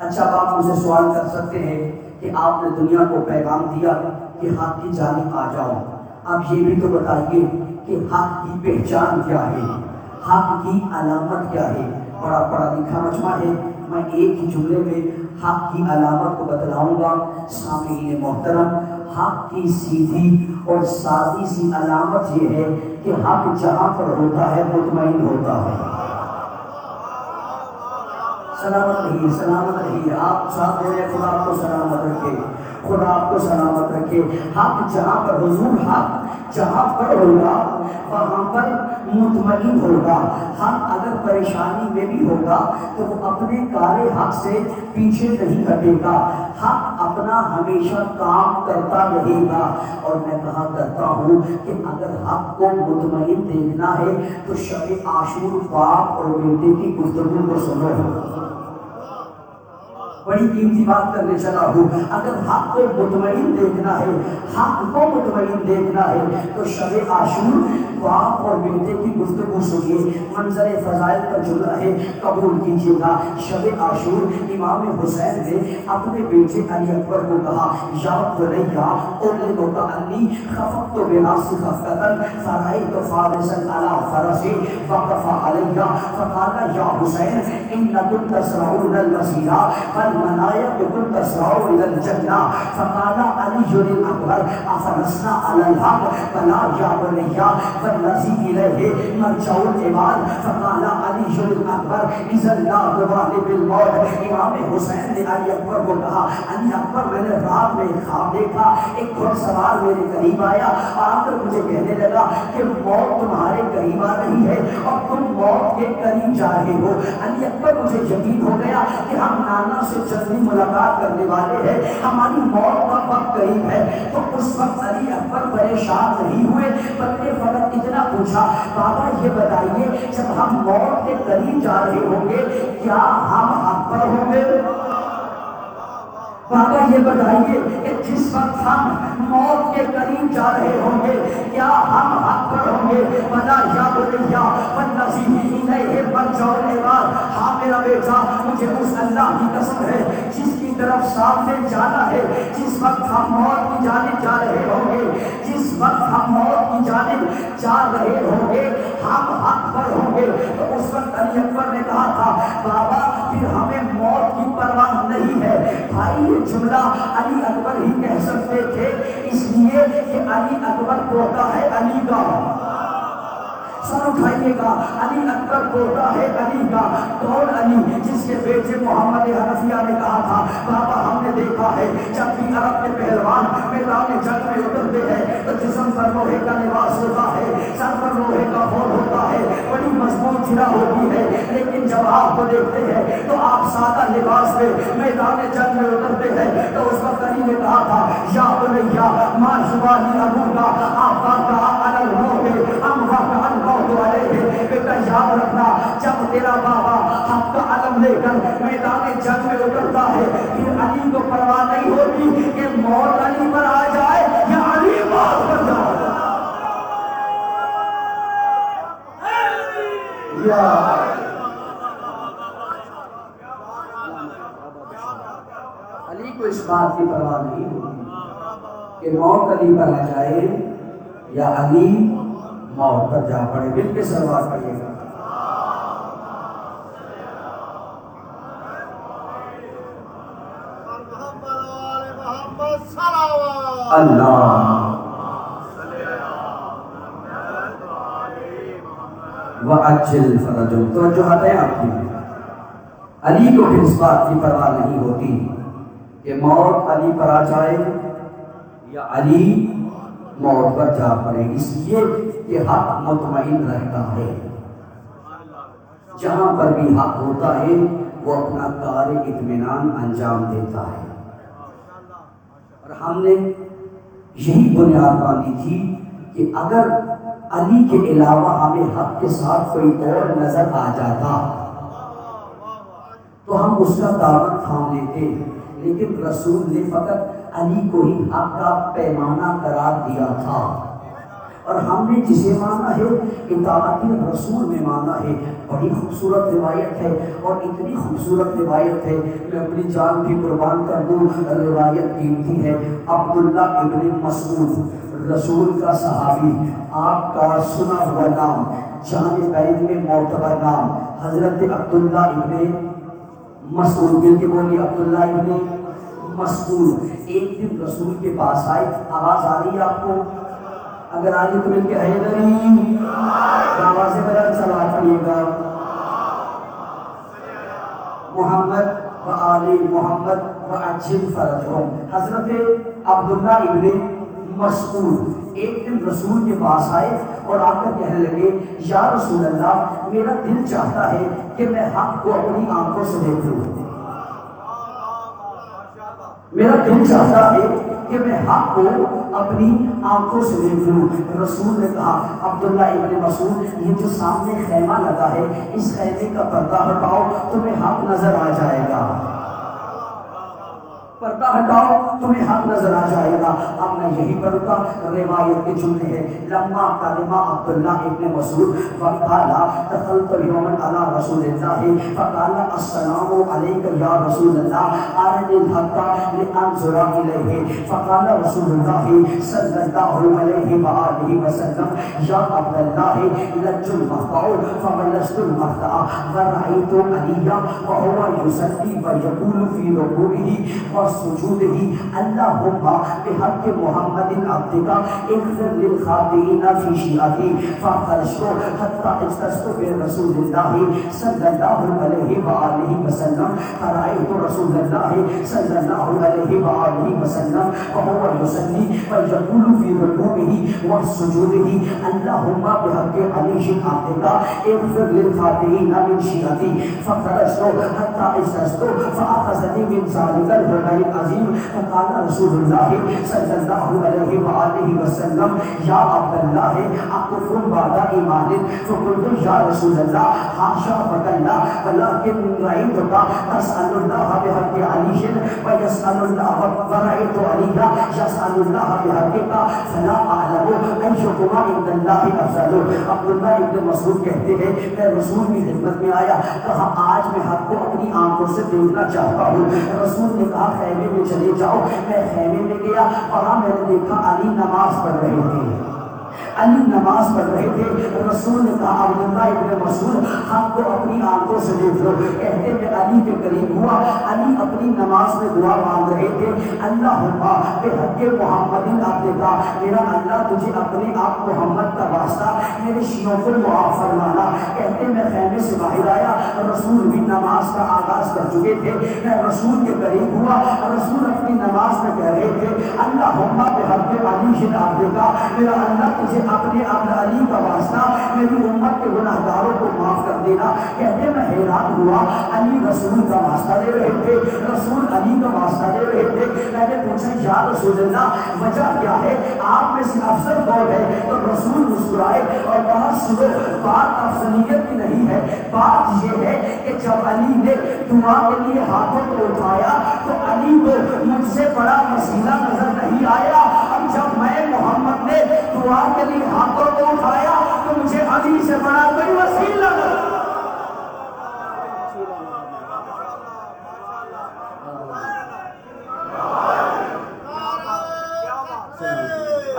[SPEAKER 5] اچھا آپ مجھے سوال کر سکتے ہیں کہ آپ نے دنیا کو پیغام دیا کہ حق کی جانب آ جاؤ، آپ یہ بھی تو بتائیے کہ حق کی پہچان کیا ہے، حق کی علامت کیا ہے۔ بڑا پڑھا لکھا مجمع ہے، میں ایک ہی جملے میں حق کی علامت کو بتلاؤں گا۔ سامعین محترم، حق کی سیدھی اور سادی سی علامت یہ ہے کہ حق جہاں پر ہوتا ہے مطمئن ہوتا ہے۔ سلامت رہیے، سلامت رہیے، آپ ساتھ میرے، خدا آپ کو سلامت رکھے، خدا آپ کو سلامت رکھے۔ حق جہاں پر، حضور حق جہاں پر ہوگا وہاں پر مطمئن ہوگا۔ حق اگر پریشانی میں بھی ہوگا تو وہ اپنے کارے حق سے پیچھے نہیں ہٹے گا، حق اپنا ہمیشہ کام کرتا رہے گا۔ اور میں کہا کرتا ہوں کہ اگر حق کو مطمئن دیکھنا ہے تو شب عاشور باپ اور بیٹے کی گفتگو کو سنو، بڑی قیمتی بات کرنے چلا ہوں۔ اگر حق کو مطمئن دیکھنا ہے، حق کو مطمئن دیکھنا ہے تو شب عاشور باپ اور بیٹے کی گفتگو سنیے۔ منظر فضائل کا جملہ ہے، قبول کیجیے گا۔ شب عاشور امام حسین نے اپنے بیٹے علی اکبر کو کہا، یا بنیا اغلبک انی خفقت برأسی خفقۃ فرأیت فارسا علی فرس وقف علی فقال یا حسین انکم تسرعون المسیر والمنایا بكم تسرعوا الى الجنہ فقال علی الاکبر افلسنا علی الحق بلا یا بنیا والذی الیہ مرجع العباد فقال علی الاکبر اذا لا تبالي بالموت۔ امام حسین نے علی اکبر کو کہا، علی اکبر میں نے رات میں ایک خواب دیکھا، ایک گھڑ سوار میرے قریب آیا اور آ کر مجھے کہنے لگا کہ موت تمہارے قریب آ رہی ہے اور تم موت کے قریب جا رہے ہو۔ علی اکبر مجھے یقین ہو گیا کہ ہم نانا سے جلدی ملاقات کرنے والے ہیں، ہماری موت کا وقت قریب ہے۔ تو اس وقت علی اکبر پریشان نہیں ہوئے بلکہ فقط اتنا پوچھا، بابا یہ بتائیے جب ہم موت کے قریب جا رہے ہوں گے کیا ہم حق پر ہوں گے؟ بابا یہ بتائیے کہ جس وقت ہم موت کے قریب جا رہے ہوں گے کیا ہم حق پر ہوں گے؟ بلا یا بنیا والذی الیہ مرجع العباد۔ ہاں میرا بیٹا، مجھے اس اللہ کی قسم ہے جس کی طرف سامنے جانا ہے، جس وقت ہم موت کی جانب جا رہے ہوں گے، جس وقت ہم موت کی جانب جا رہے ہوں گے ہم حق پر ہوں گے۔ تو اس وقت علی اکبر نے کہا تھا، بابا پھر ہمیں موت کی پرواہ نہیں ہے۔ بھائی یہ جملہ علی اکبر ہی کہہ سکتے تھے، اس لیے کہ علی اکبر پوتا ہے علی کا، سر اٹھائیے گا، علی اکبر پوتا ہے علی کا، کون علی؟ جس کے بیٹے محمد حنفیہ نے کہا تھا بابا ہم نے دیکھا ہے جب بھی عرب کے پہلوان میدان جنگ میں اترتے ہیں تو جسم پر لوہے کا لباس ہوتا ہے، سر پر لوہے کا فور ہوتا ہے، بڑی مضبوط چرا ہوتی ہے، لیکن جب آپ کو دیکھتے ہیں تو آپ سادہ لباس میں میدان جنگ میں اترتے ہیں۔ تو اس وقت علی نے کہا تھا یا بنیا ما شبانی ابو کا آقا کا علم ہوتے ہم وقت الموت علیہ، بیٹا یاد رکھنا جب تیرا بابا حق کا علم لے کر میدان جنگ میں اترتا ہے پھر علی کو پرواہ نہیں ہوتی کہ موت علی پر آ جائے یا علی موت پر جائے۔ علی کو اس بات کی پرواہ نہیں ہوتی کہ موت علی پر آ جائے یا علی موت پر جا پڑے۔ مل کے سلوات پڑھیے گا۔ اللہ وَأَجِّلْ فَرَجَهُ۔ توجہ ہے آپ کی، علی کو پھر اس بات کی پرواہ نہیں ہوتی کہ موت علی پر آ جائے یا علی موت پر جا پڑے، اس لیے کہ حق مطمئن رہتا ہے، جہاں پر بھی حق ہوتا ہے وہ اپنا کار اطمینان انجام دیتا ہے۔ اور ہم نے یہی بنیاد باندھی تھی کہ اگر علی کے علاوہ ہمیں حق کے ساتھ کوئی اور نظر آ جاتا تو ہم اس کا دعوت تھام لیتے، لیکن رسول نے فقط علی کو ہی حق کا پیمانہ قرار دیا تھا، اور ہم نے جسے مانا ہے اطاعت رسول میں مانا ہے۔ بڑی خوبصورت روایت ہے اور اتنی خوبصورت روایت ہے میں اپنی جان بھی قربان کر دوں، روایت قیمتی ہے۔ عبداللہ ابن مسعود رسول کا صحابی، آپ کا سنا ہوا نام، جان بعید میں معتبر نام حضرت عبداللہ ابن مسعود، مل کے بولیے عبداللہ ابن مسعود۔ ایک دن رسول کے پاس آئے، آواز آ رہی ہے آپ کو؟ اگر آگے تو مل کے حیدری آواز بلند صلوات پڑھیے گا۔ محمد و آل محمد و عجل فرجہم۔ حضرت عبداللہ ابن مسعود ایک دن رسول کے پاس آئے اور آ کر کہنے لگے یا رسول اللہ میرا دل چاہتا ہے کہ میں حق کو اپنی آنکھوں سے دیکھوں، میرا دل چاہتا ہے کہ میں حق کو اپنی آنکھوں سے دیکھوں۔ رسول نے کہا عبداللہ ابن مسعود یہ جو سامنے خیمہ لگا ہے اس خیمے کا پردہ ہٹاؤ تمہیں حق نظر آ جائے گا، پردہ ہٹاؤ تمہیں حق نظر آ جائے گا۔ اب میں یہی پڑھوں گا، روایت کے جملے ہیں لما قدم عبداللہ ابن مسعود فقال دخلت یوما علی رسول اللہ فقال السلام علیک یا رسول اللہ ارنی الحق لانظر الیہ فقال رسول اللہ صلی اللہ علیہ وآلہ وسلم یا عبداللہ لج المخطأ فبلشت المخطأ ورأيت علیا وهو يصلي ويقول في ركوعه سجودہ اللہم بحق محمد عبدک اغفر للخاطئین فی شیعتی فخرجت حتی اجتزت برسول اللہ صلی اللہ علیہ وآلہ وسلم فرأیت رسول اللہ صلی اللہ علیہ وآلہ وسلم وهو یصلی ویقول فی رکوعہ وسجودہ اللہم بحق علی عبدک اغفر للخاطئین من شیعتی فخرجت حتی اجتزت فأخذنی من ذلک الهدى عظیم فقال رسول اللہ صلی اللہ علیہ وآلہ وسلم یا عبداللہ اکفر بعد ایمان فقلت یا رسول اللہ حاشا وکلا ولکن رأیتک تسأل اللہ بحق علی ویسأل اللہ ورأیت علی یسأل اللہ بحقک فلا اعلم ایکما عند اللہ افضل۔ عبداللہ ابن مسعود کہتے ہیں میں رسول کی خدمت میں آیا، کہا آج میں حق کو اپنی آنکھوں سے دیکھنا چاہتا ہوں۔ رسول نے کہا خیمے میں چلے جاؤ، میں خیمے میں گیا، وہاں میں نے دیکھا علی نماز پڑھ رہے تھے۔ علی نماز پڑھ رہے تھے، رسول نے کہا عبداللہ ابن مسعود ہم کو اپنی آنکھوں سے دیکھ لو۔ کہتے میں علی کے قریب ہوا، علی اپنی نماز میں دعا مانگ رہے تھے، اللہم بحق محمد عبدک، میرا اللہ تجھے اپنے آپ محمد کا واسطہ میرے شیعوں کو معاف فرمانا۔ کہتے میں خیمے سے باہر آیا، رسول بھی نماز کا آغاز کر چکے تھے، میں رسول کے قریب ہوا، رسول اپنی نماز میں کہہ رہے تھے اللہم بحق علی عبدک، میرا اللہ تجھے اپنے آپ علی کا واسطہ میری امت کے گناہگاروں کو معاف کر دینا۔ کہتے میں حیران ہوا، علی رسول کا واسطہ دے رہے تھے، رسول علی کا واسطہ دے رہے تھے۔ میں نے پوچھا یا رسول اللہ وجہ کیا ہے، آپ میں سے افضل کون ہے؟ تو رسول مسکرائے اور کہا سنو، بات افضلیت کی نہیں ہے، بات یہ ہے کہ جب علی نے دعا کے لیے ہاتھوں کو اٹھایا تو علی کو مجھ سے بڑا وسیلہ نظر نہیں آیا، اور جب میں محمد نے دعا کے لیے ہاتھوں کو اٹھایا تو مجھے علی سے بڑا کوئی وسیلہ نظر۔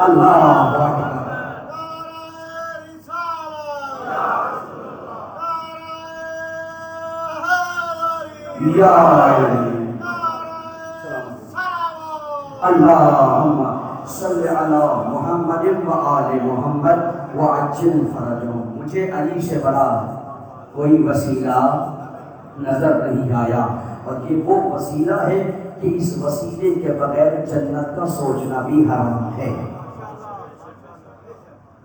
[SPEAKER 5] اللہ اکبر۔ یا اللہم صلی علی محمد و آل محمد وعجل فرجهم۔ مجھے علی سے بڑا کوئی وسیلہ نظر نہیں آیا، اور یہ وہ وسیلہ ہے کہ اس وسیلے کے بغیر جنت کا سوچنا بھی حرام ہے۔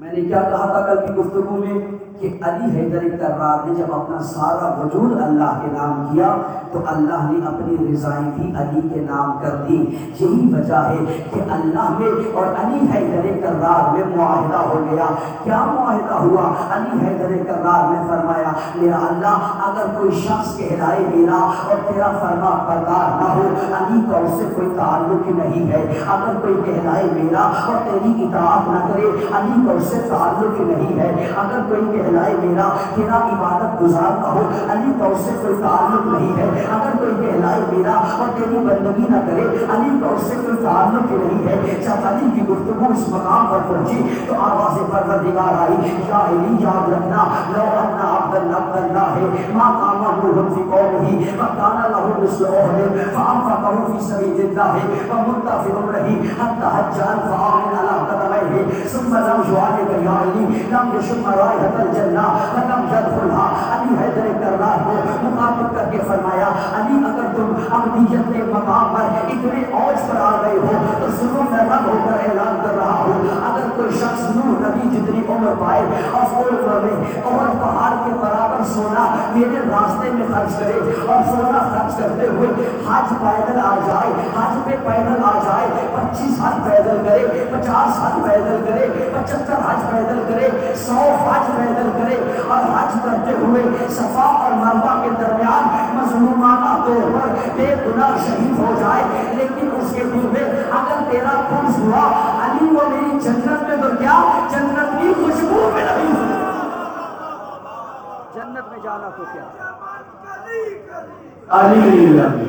[SPEAKER 5] میں نے کیا کہا تھا کل کی گفتگو میں کہ علی حیدر کرار نے جب اپنا سارا وجود اللہ کے نام کیا تو اللہ نے اپنی رضائیں بھی علی کے نام کر دی۔ یہی وجہ ہے کہ اللہ میں اور علی حیدر کرار میں معاہدہ ہو گیا۔ کیا معاہدہ ہوا؟ علی حیدر کرار نے فرمایا میرا اللہ اگر کوئی شخص کہلائے میرا اور تیرا فرما بردار نہ ہو، علی کا اس سے کوئی تعلق نہیں ہے۔ اگر کوئی کہلائے میرا اور تیری اطاعت نہ کرے، علی کا اس سے تعلق نہیں ہے۔ اگر کوئی کہلائے میرا تیرا عبادت گزار نہ ہو، علی کا اس سے کوئی تعلق نہیں ہے۔ اگر کوئی کہلائے میرا اور تیری بندگی نہ کرے، علی کا اس سے کوئی تعلق نہیں ہے۔ جب علی کی گفتگو اس مقام پر پہنچی تو آواز پروردگار آئی، یا علی یاد رکھنا لو ان عبد اللہ ما قام نوح فی قومہ فکان له مثل احد فانفقه فی سبیل اللہ ومت فی عمرہ حتی حج فآمن علی قدمیہ ثم لم يعلق یا علی لم یشم رائحۃ الجنہ فلم يدخلها۔ علی حیدر کرار کو مخاطب کر کے فرمایا علی اگر تم ابدیت کے مقام پر اتنے اوج پر آ گئے ہو تو سنو میں رب ہو کر اعلان کر رہا ہوں، اگر کوئی شخص نوح نبی جتنی عمر پائے اور عمر میں اور پہاڑ کے برابر سونا میرے راستے میں خرچ کرے اور سونا خرچ کرتے ہوئے حج پیدل آ جائے، حج پہ پیدل آ جائے، 25 حج پیدل کرے، 50 حج پیدل کرے، 75 حج پیدل کرے، 100 حج پیدل کرے، اور حج کرتے ہوئے صفا اور مروہ کے درمیان مظلومانہ طور پر بے گناہ شہید ہو جائے، لیکن اس کے دل میں اگر تیرا خوش ہوا علی وہ میری جنت میں تو کیا جنت کی خوشبو میں نہیں ہوا،
[SPEAKER 4] جنت میں جانا تو کیا
[SPEAKER 5] علی علی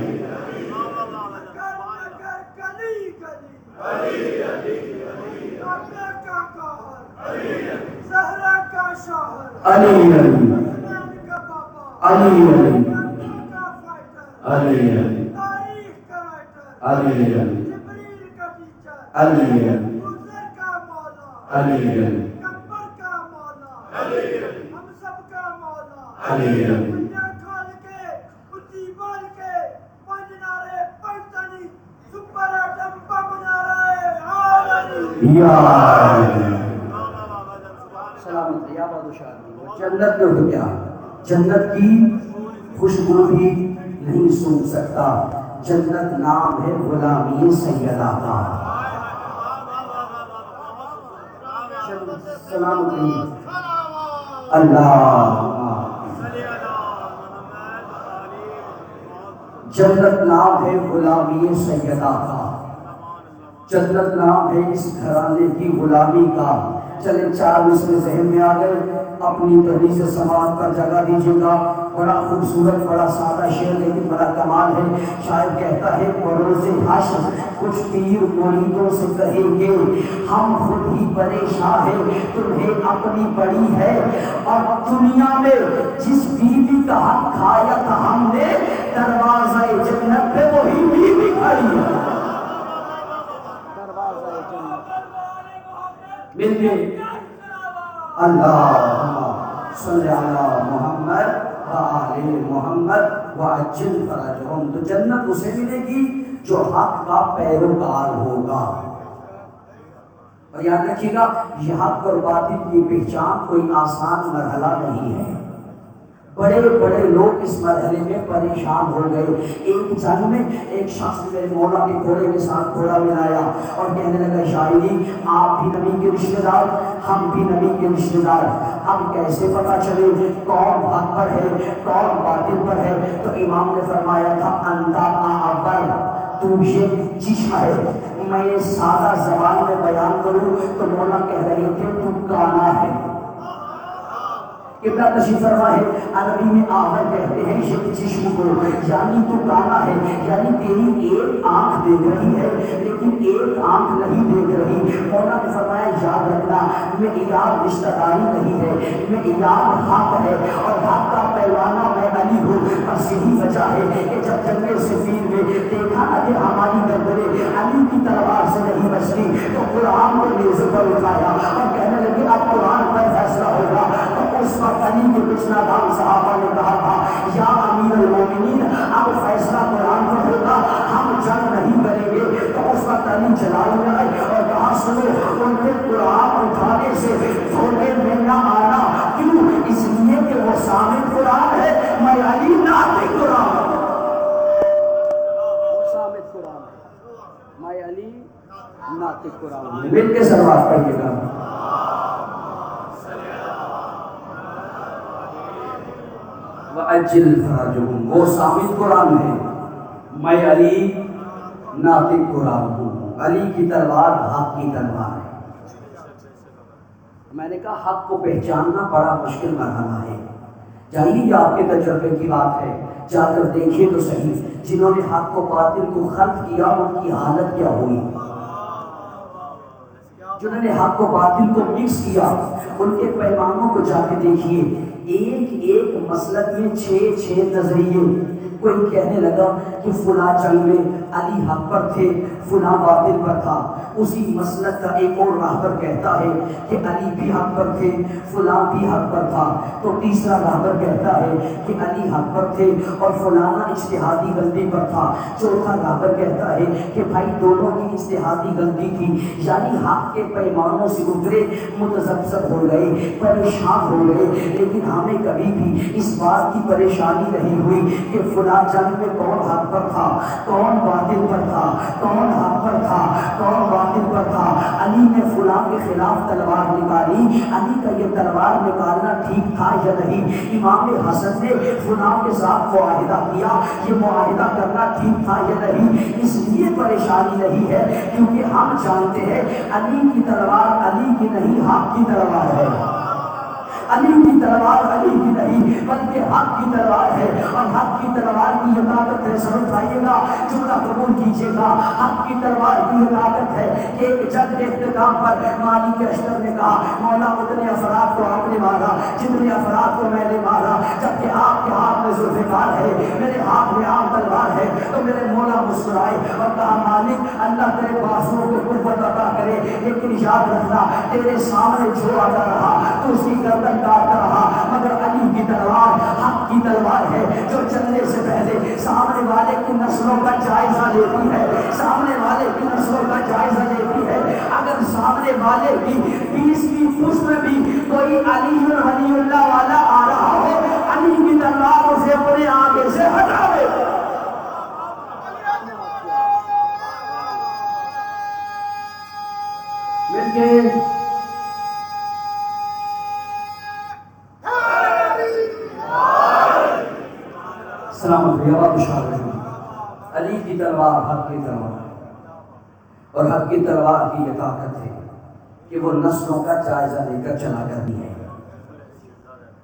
[SPEAKER 4] سلامت یا بادشاہ۔
[SPEAKER 5] جنت میں ہو گیا، جنت کی خوشبو بھی نہیں سن سکتا، جنت نام ہے غلامی سیدہ کا۔ سلام اللہ، جنت نام ہے غلامی سیدہ کا، جنت نام ہے اس گھرانے کی غلامی کا۔ چلے 4 مصرے ذہن میں آ گئے، اپنی تحریر سے سماعت پر جگہ دیجیے گا۔ بڑا خوبصورت بڑا سادہ شعر لیکن بڑا کمال ہے. شاعر کہتا ہے بروز حشر کچھ پیر مریدوں سے کہیں گے ہم خود ہی پریشان ہیں تمہیں اپنی پڑی ہے اور دنیا میں جس بیوی کا حق کھایا تھا ہم نے دروازہ جنت پہ وہی بیوی کھڑی ہے. مل گئے. اللہم صلی علی محمد وآل محمد وعجل فرجہم. تو جنت اسے ملے گی جو حق کا پیروکار ہوگا. اور یاد رکھیے گا یہ حق اور باطل کی پہچان کوئی آسان مرحلہ نہیں ہے. بڑے بڑے لوگ اس مرحلے میں پریشان ہو گئے. ایک جنگ میں ایک شخص میرے مولا کے گھوڑے کے ساتھ گھوڑا ملایا اور کہنے لگا شاعری آپ بھی نبی کے رشتے دار ہم بھی نبی کے رشتے دار اب کیسے پتا چلے کون حق پر ہے کون باطل پر ہے. تو امام نے فرمایا تھا انتا اعبر تو یہ چشمہ ہے. میں سادہ زبان میں بیان کروں تو مولا کہہ رہے تھے تو کانا ہے. ابن تشریف فرما ہے عربی میں آہر کہتے ہیں یہ چشم کو یعنی تو کانا ہے یعنی تیری ایک آنکھ دیکھ رہی ہے لیکن ایک آنکھ نہیں دیکھ رہی. مولا نے فرمایا یاد رکھنا معیار رشتہ داری نہیں ہے معیار حق ہے اور حق کا پیمانہ میں علی ہوں. بس یہی وجہ ہے کہ جب جنگ صفین میں دیکھا نہ کہ ہماری گردنیں علی کی تلوار سے نہیں بچتی تو قرآن کو نیزے پر اٹھایا اور کہنے لگے اب قرآن پر فیصلہ ہوگا. تو اس وقت علی کے کچھ نادان صحابہ نے کہا تھا یا امیر المومنین اب فیصلہ قرآن پر ہوگا ہم جنگ نہیں کریں گے. تو اس وقت علی جلال میں آئے اور کہا سنو ان کے قرآن اٹھانے سے دھوکے میں نہ آنا. کیوں؟ اس لیے کہ وہ سامع قرآن ہے میں علی ناطق قرآن ہوں.
[SPEAKER 4] وہ سامع قرآن ہے میں علی ناطق قرآن ہوں.
[SPEAKER 5] مل کے سلوات پڑھیے گا. وَأَجِّلْ فَرَجُهُمْ وہ ثابت قرآن ہے میں علی ناطق قرآن ہوں. علی کی تلوار حق کی تلوار ہے. میں نے کہا حق کو پہچاننا بڑا مشکل مرحلہ ہے. جائیے یہ آپ کے تجربے کی بات ہے جا کر دیکھیے تو صحیح جنہوں نے حق کو باطل کو خلط کیا ان کی حالت کیا ہوئی. جنہوں نے حق کو باطل کو مکس کیا ان کے پیمانوں کو جا کے دیکھیے. ایک ایک مسلک میں 6 نظریے. کوئی کہنے لگا کہ فلاں جنگ میں علی حق پر تھے فلاں باطل پر تھا. اسی مسلک کا ایک اور راہبر کہتا ہے کہ علی بھی حق پر تھے فلاں بھی حق پر تھا. تو تیسرا راہبر کہتا ہے کہ علی حق پر تھے اور فلانا اجتہادی غلطی پر تھا. چوتھا راہبر کہتا ہے کہ بھائی دونوں کی اجتہادی غلطی تھی. یعنی حق کے پیمانوں سے اترے متذبذب ہو گئے پریشان ہو گئے. لیکن ہمیں کبھی بھی اس بات کی پریشانی نہیں ہوئی کہ فلاں جنگ میں کون حق پر تھا کون باطل پر تھا کون حق پر تھا کون باطل پر تھا. علی نے فلاں کے خلاف تلوار نکالی. علی کا یہ تلوار نکالنا ٹھیک تھا یا نہیں. امام حسن نے فلاں کے ساتھ معاہدہ کیا یہ معاہدہ کرنا ٹھیک تھا یا نہیں. اس لیے پریشانی نہیں ہے کیونکہ ہم جانتے ہیں علی کی تلوار علی کی نہیں حق کی تلوار ہے. علی کی تلوار علی کی نہیں بلکہ حق کی تلوار ہے. اور حق کی تلوار کی یہ طاقت ہے سمجھ آئیے گا جملہ قبول کیجیے گا. حق کی تلوار کی یہ طاقت ہے کہ ایک جنگ کے اختتام پر مالک اشتر نے کہا مولا اتنے افراد کو آپ نے مارا جتنے افراد کو میں نے مارا جبکہ آپ کے ہاتھ میں ذوالفقار ہے میرے ہاتھ میں عام تلوار ہے. تو میرے مولا مسکرائے اور کہا مالک اللہ تیرے بازوؤں کو قوت عطا کرے لیکن یاد رکھنا تیرے سامنے جو آتا رہا تو اس کی گردن کاٹتا رہا. مگر علی کی تلوار حق کی تلوار ہے جو چلنے سے پہلے سامنے والے کی نسلوں کا جائزہ لیتی ہے سامنے والے کی نسلوں کا جائزہ لیتی ہے. اگر سامنے والے کی 20 پشت میں بھی کوئی علی اللہ والا آ رہا ہو علی کی تلوار اسے اپنے آگے سے ہٹاوے. مل کے سلامت علی کی تلوار حق کی تلوار اور حق کی تلوار کی یہ طاقت ہے کہ وہ نسلوں کا جائزہ لے کر چلا کرتی ہے.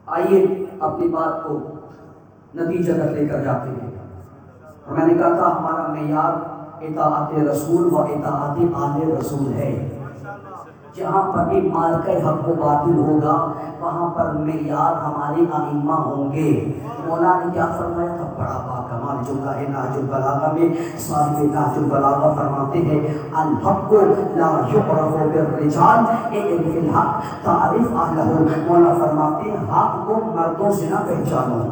[SPEAKER 5] آئیے اپنی بات کو نتیجہ تک لے کر جاتے ہیں. اور میں نے کہا تھا ہمارا معیار اطاعت رسول و اطاعت آل رسول ہے. جہاں پر بھی مارکہ حق و باطل ہوگا وہاں پر معیار ہمارے ائمہ ہوں گے. مولا نے کیا فرمایا تھا؟ بڑا باکمال جملہ ہے نہج البلاغہ میں. صاحب نہج البلاغہ فرماتے ہیں الحق لا یعرف بالرجال اعرف الحق تعرف اہلہ. مولا فرماتے ہیں حق کو مردوں سے نہ پہچانو،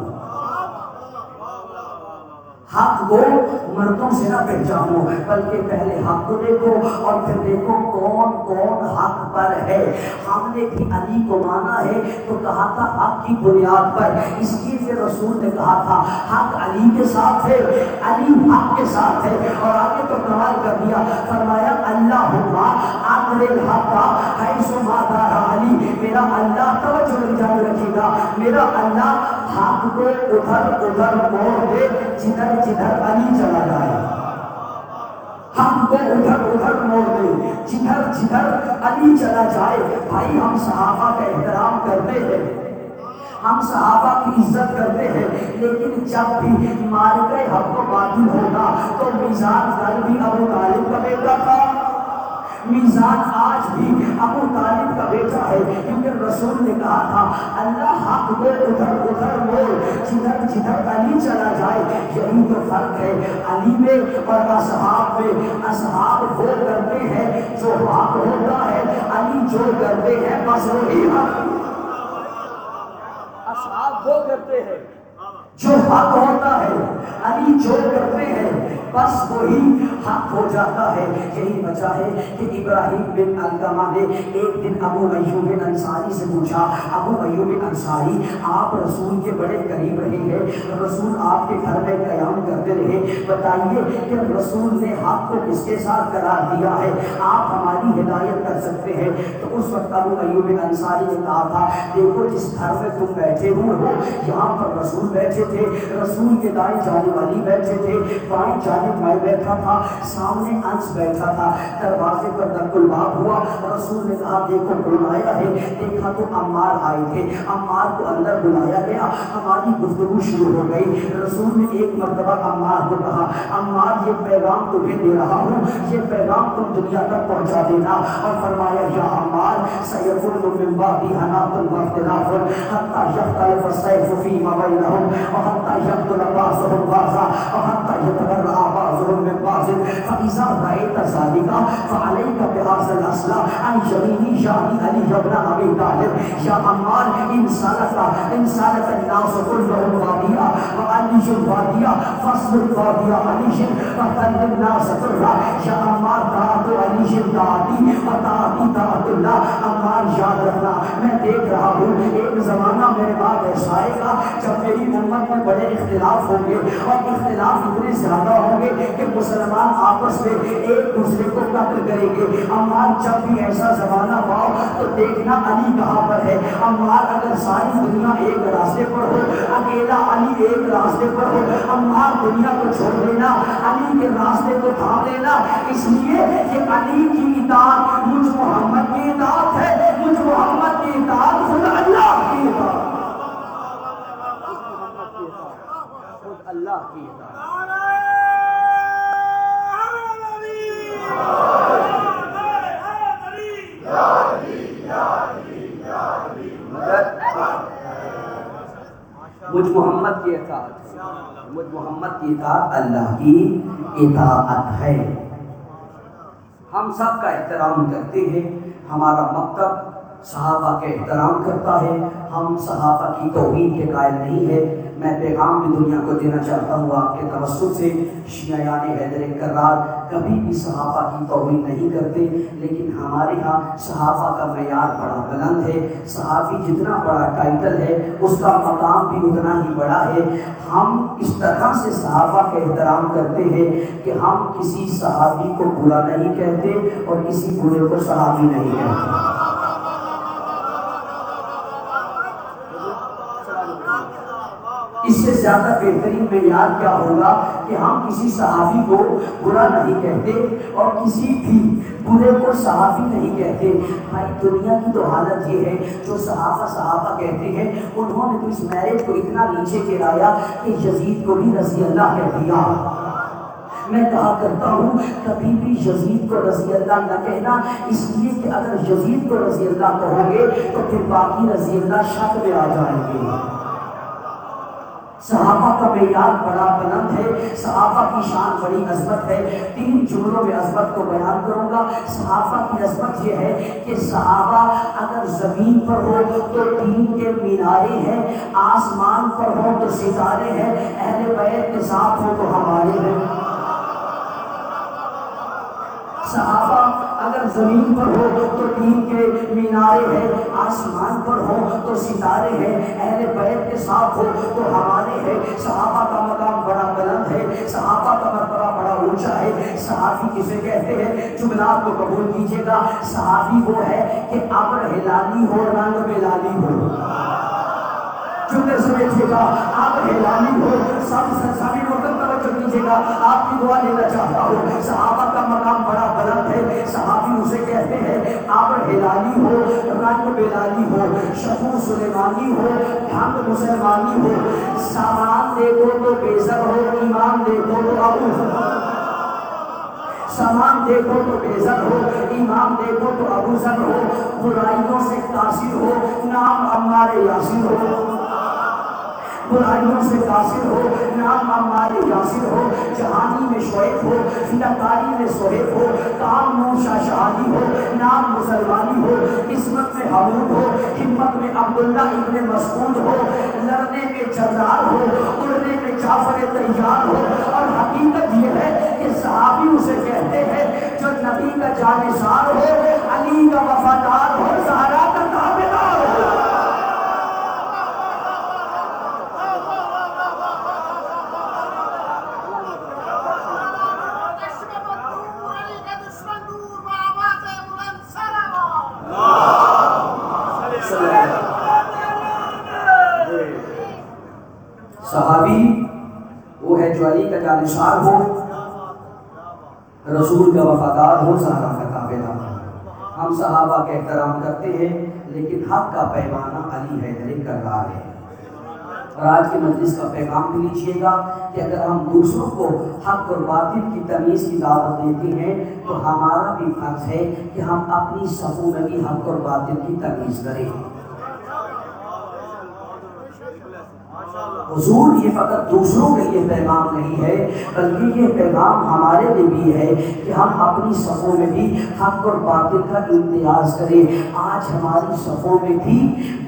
[SPEAKER 5] حق کو مردوں سے نہ پہچانو، بلکہ پہلے حق کو دیکھو اور پھر دیکھو کون کون حق پر ہے. ہم نے بھی علی کو مانا ہے تو کہا تھا حق کی بنیاد پر، اس لیے کہ رسول نے کہا تھا حق علی کے ساتھ ہے، علی حق کے ساتھ ہے. اور آگے تو کمال کر دیا، فرمایا اللہم اقر الحق حیث ما دار علی. میرا اللہ توجہ جاری رکھے گا، میرا اللہ حق کو ادھر ادھر موڑ دے جدھر جدھر علی چلا جائے. حق کو ادھر ادھر موڑ دے جدھر جدھر علی چلا جائے. بھائی ہم صحابہ کا احترام کرتے ہیں، ہم صحابہ کی عزت کرتے ہیں، لیکن جب بھی مارکہ حق و باطل ہوگا تو میزان کل بھی ابو طالب کا بیٹا تھا، میزان آج بھی ابو طالب کا بیٹا ہے. کیونکہ رسول نے کہا تھا اللہ حق کو ادھر ادھر موڑ جدھر جدھر علی چلا جائے. یہی تو فرق ہے علی میں اور اصحاب میں. اصحاب وہ کرتے ہیں جو حق ہوتا ہے، علی جو کرتے ہیں بس وہی حق. اصحاب وہ کرتے ہیں جو حق ہوتا ہے، علی جو کرتے ہیں بس وہی حق ہو جاتا ہے. یہی وجہ ہے کہ ابراہیم بن علقمہ نے ایک دن ابو ایوب انصاری سے پوچھا، ابو ایوب انصاری آپ رسول کے بڑے قریب رہے ہیں، رسول آپ کے گھر میں قیام کرتے رہے، بتائیے کہ رسول نے حق کو کس کے ساتھ قرار دیا ہے، آپ ہماری ہدایت کر سکتے ہیں. تو اس وقت ابو ایوب انصاری نے کہا تھا دیکھو جس گھر میں تم بیٹھے ہوئے ہو یہاں پر رسول بیٹھے تھے، رسول کے دائیں جانب علی بیٹھے تھے، بائیں جانب میں بیٹھا تھا، سامنے انس بیٹھا تھا. دروازے پر دق الباب ہوا، رسول نے کہا دیکھو بلایا ہے. دیکھا تو عمار آئے تھے، عمار کو اندر بلایا گیا، ہماری گفتگو شروع ہو گئی. رسول نے ایک مرتبہ عمار کو کہا عمار یہ پیغام تمہیں دے رہا ہوں، یہ پیغام تم دنیا تک پہنچا دینا. اور فرمایا یا عمار سیکون من بعدی حناط واختلاف حتی یختلف السیف فیما بینہم وحتی یقتل بعضهم بعضا وحتی یتبرأ بعضهم من بعض فإذا رأيت ذلك فعليك بهذا الأصل عن يمين جاني علي بن أبي طالب. يا عمار إن سالك الناس كلهم واديا وعلي واديا فاصبر واديا علي فخل الناس كلها. يا عمار طاعت علي طاعتي وطاعتي طاعت الله. عمار یاد رکھنا میں دیکھ رہا ہوں ایک زمانہ میرے بعد ایسا آئے گا جب میری امت میں بڑے اختلاف ہوں گے اور اختلاف اتنے زیادہ ہوں گے کہ مسلمان آپس میں ایک دوسرے کو قتل کریں گے. عمار جب بھی ایسا زمانہ پاؤ تو دیکھنا علی کہاں پر ہے. عمار اگر ساری دنیا ایک راستے پر ہو، اکیلا علی ایک راستے پر ہو، عمار دنیا کو چھوڑ دینا، علی کے راستے کو تھام لینا. اس لیے کہ علی کی اطاعت مجھ محمد کی اطاعت ہے، مجھ محمد کی اطاعت خود اللہ کی اطاعت، خود اللہ کی اطاعت. مجھ محمد کی اطاعت، مجھ محمد کی اطاعت اللہ کی اطاعت ہے. ہم سب کا احترام کرتے ہیں، ہمارا مکتب صحابہ کے احترام کرتا ہے، ہم صحابہ کی توہین کے قائل نہیں ہے. میں پیغام بھی دنیا کو دینا چاہتا ہوں آپ کے توسط سے، شیعیان حیدر کرار کبھی بھی صحابہ کی توہین نہیں کرتے، لیکن ہمارے ہاں صحابہ کا معیار بڑا بلند ہے. صحابی جتنا بڑا ٹائٹل ہے اس کا مقام بھی اتنا ہی بڑا ہے. ہم اس طرح سے صحابہ کا احترام کرتے ہیں کہ ہم کسی صحابی کو برا نہیں کہتے اور کسی برے کو صحابی نہیں کہتے. اس سے زیادہ بہترین معیار کیا ہوگا کہ ہم کسی صحابی کو برا نہیں کہتے اور کسی بھی برے کو صحابی نہیں کہتے۔ بھائی دنیا کی تو حالت یہ ہے، جو صحابہ کہتے ہیں انہوں نے تو اس میرج کو اتنا نیچے گرایا کہ یزید کو بھی رضی اللہ کہہ دیا۔ میں کہا کرتا ہوں کبھی بھی یزید کو رضی اللہ نہ کہنا، اس لیے کہ اگر یزید کو رضی اللہ کہو گے تو پھر باقی رضی اللہ شک میں آ جائیں گے۔ صحابہ کا معیار بڑا بلند ہے، صحابہ کی شان بڑی عظمت ہے۔ 3 جملوں میں عظمت کو بیان کروں گا۔ صحابہ کی عظمت یہ ہے کہ صحابہ اگر زمین پر ہو تو 3 کے مینارے ہیں، آسمان پر ہو تو ستارے ہیں، اہل بیت کے ساتھ ہو تو ہمارے ہیں۔ صحابہ اگر زمین پر ہو تو 3 کے مینارے ہیں، آسمان پر ہو تو ستارے ہیں، اہل بیت کے ساتھ ہو تو ہمارے ہیں۔ صحابہ کا مقام بڑا بلند ہے، صحابہ کا مرتبہ بڑا اونچا ہے۔ صحابی کسے کہتے ہیں؟ جملات کو قبول کیجیے گا۔ صحابی وہ ہے کہ ابر ہلالی ہو رنگ میں لالی ہو، جملے سمجھیے گا، ابر ہلالی ہو سب سرسانی وقت توجہ کیجیے گا، آپ کی دعا لینا چاہتا ہوں۔ صحابہ کا مقام بڑا بلند ہے، صحابی اسے کہتے ہیں ابر ہلالی ہو رنگ بلالی ہو، شفو سلیمانی ہو ڈھنگ مسلمانی ہو، سامان دیکھو تو بیزر ہو، ایمان دیکھو تو ابو سامان دیکھو تو بیزر ہو، ایمان دیکھو تو ابو ذر ہو، برائیوں سے قاصر ہو، نام عمار یاسر ہو، برائیوں سے قاصر ہو، نام عمار یاسر ہو، جہانی میں شعیب ہو، فداکاری میں صہیب ہو، کام موشا شہادی ہو، نام مسلمانی ہو، قسمت میں حمود ہو، ہمت میں عبداللہ ابن مسعود ہو، لڑنے میں جرار ہو، اڑنے میں جعفر طیار ہو۔ اور حقیقت یہ ہے کہ صحابی اسے کہتے ہیں جو نبی کا جانثار ہو، علی کا وفادار ہو، زہرا کا تابعدار ہو۔ صحابی وہ ہے جو علی کا جانثار ہو، رسول کا وفادار ہو، زہرا کا تابعدار ہو۔ ہم صحابہ کا احترام کرتے ہیں لیکن حق کا پیمانہ علی حیدر کرار ہے۔ اور آج کی مجلس کا پیغام بھی لیجیے گا کہ اگر ہم دوسروں کو حق اور باطل کی تمیز کی دعوت دیتے ہیں تو ہمارا بھی فرض ہے کہ ہم اپنی صفوں میں بھی حق اور باطل کی تمیز کریں۔ حضور یہ فقط دوسروں کے لیے پیغام نہیں ہے بلکہ یہ پیغام ہمارے لیے بھی ہے کہ ہم اپنی صفوں میں بھی حق اور باطل کا امتیاز کریں۔ آج ہماری صفوں میں بھی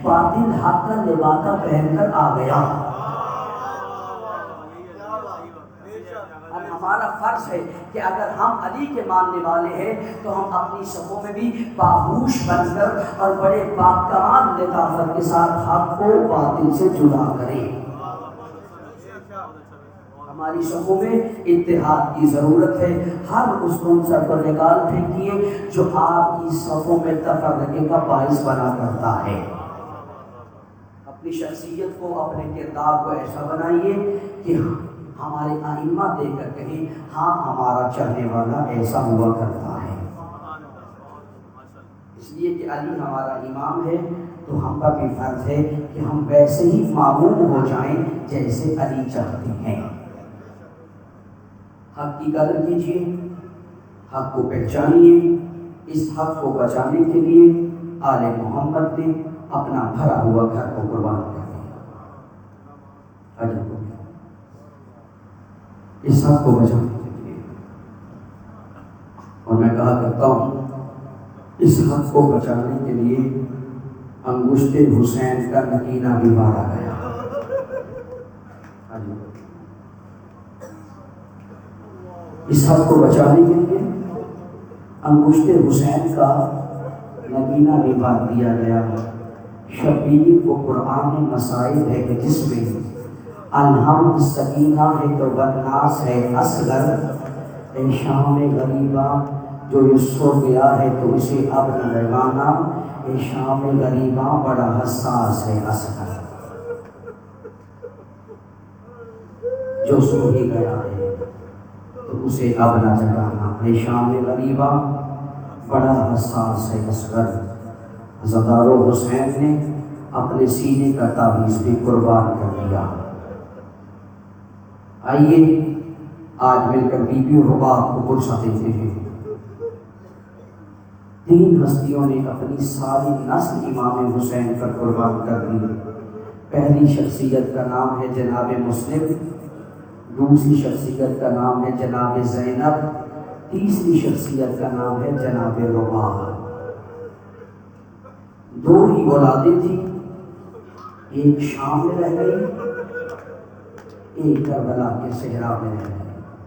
[SPEAKER 5] باطل حق کا لبادہ پہن کر آ گیا۔ اب ہمارا فرض ہے کہ اگر ہم علی کے ماننے والے ہیں تو ہم اپنی صفوں میں بھی باہوش بن کر اور بڑے باکمال لطافت کے ساتھ حق کو باطل سے جدا کریں۔ ہماری صفوں میں اتحاد کی ضرورت ہے۔ ہر اس عنصر پر نکال پھینکیے جو آپ کی صفوں میں تفرقے کا باعث بنا کرتا ہے۔ اپنی شخصیت کو، اپنے کردار کو ایسا بنائیے کہ ہمارے ائمہ دیکھ کر کہیں ہاں ہمارا چاہنے والا ایسا ہوا کرتا ہے۔ اس لیے کہ علی ہمارا امام ہے تو ہم کا بھی فرض ہے کہ ہم ویسے ہی معمول ہو جائیں جیسے علی چاہتے ہیں۔ حق کی قدر کیجیے، حق کو پہچانیے۔ اس حق کو بچانے کے لیے آل محمد نے اپنا بھرا ہوا گھر کو قربان کر دیا۔ اس حق کو بچانے کے لیے، اور میں کہا کرتا ہوں اس حق کو بچانے کے لیے انگشت حسین کا نگینہ بھی مارا گیا۔ اس حق کو بچانے کے لیے انگشت حسین کا نگینہ بھی مار دیا گیا۔ شبیر وہ قرآن مسائل ہے کہ جس میں الحمد سکینہ ہے تو والناس ہے اصغر، اے شام غریبہ جو اس سو گیا ہے تو اسے اب نہ جگانا، اے شام غریبہ بڑا حساس ہے اصغر۔ جو سو ہی گیا ہے تو اسے اب نہ جگانا۔ اے شام غریبہ بڑا حساس ہے اصغر، زدارو حسین نے اپنے سینے کا تعویذ بھی قربان کر دیا۔ آئیے آج مل کر بی بی رباب کو پرسہ دیتے ہیں۔ تین ہستیوں نے اپنی ساری نسل امام حسین پر قربان کر دی۔ پہلی شخصیت کا نام ہے جناب مسلم، دوسری شخصیت کا نام ہے جناب زینب، تیسری شخصیت کا نام ہے جناب رباب۔ دو ہی اولادیں تھیں، ایک شام میں رہ گئی، ایک کربلا کے صحرا میں رہ گئی۔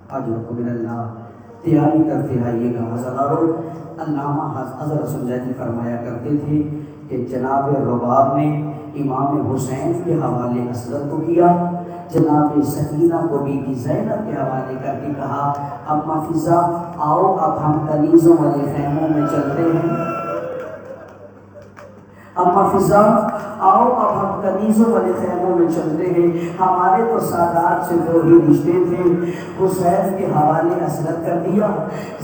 [SPEAKER 5] اجرکم من اللہ، تیاری کرتے آئیے گا حضرات۔ علامہ حضرت سنجانی فرمایا کرتے تھے کہ جناب رباب نے امام حسین کے حوالے اصغر کو کیا، جناب سکینہ کو بی بی زینب کے حوالے کر کے کہا اما فضا آؤ اب ہم کنیزوں والے خیموں میں چلتے ہیں، اما فضا آؤ اب ہم کنیزوں والے خیموں میں چلتے ہیں، ہمارے تو سادات سے دو ہی رشتے تھے، حسین کے حوالے اصغر کر دیا،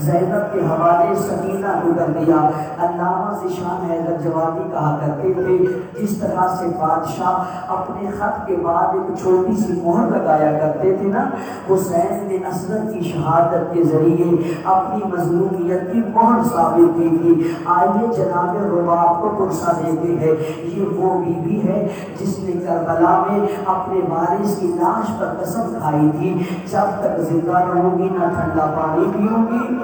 [SPEAKER 5] زینب کے حوالے سکینہ کو کر دیا۔ علامہ ذیشان حیدر جوادی کہا کرتے تھے جس طرح سے بادشاہ اپنے خط کے بعد ایک چھوٹی سی مہر لگایا کرتے تھے نا، حسین نے اصغر کی شہادت کے ذریعے اپنی مظلومیت کی مہر ثابت کی تھی۔ آئیے جناب رباب کو پرسہ دیتے ہیں۔ یہ وہ بی بی ہے جس نے کربلا میں اپنے وارث کی لاش پر قسم کھائی تھی جب تک زندہ رہوں گی نہ ٹھنڈا پانی پیوں گی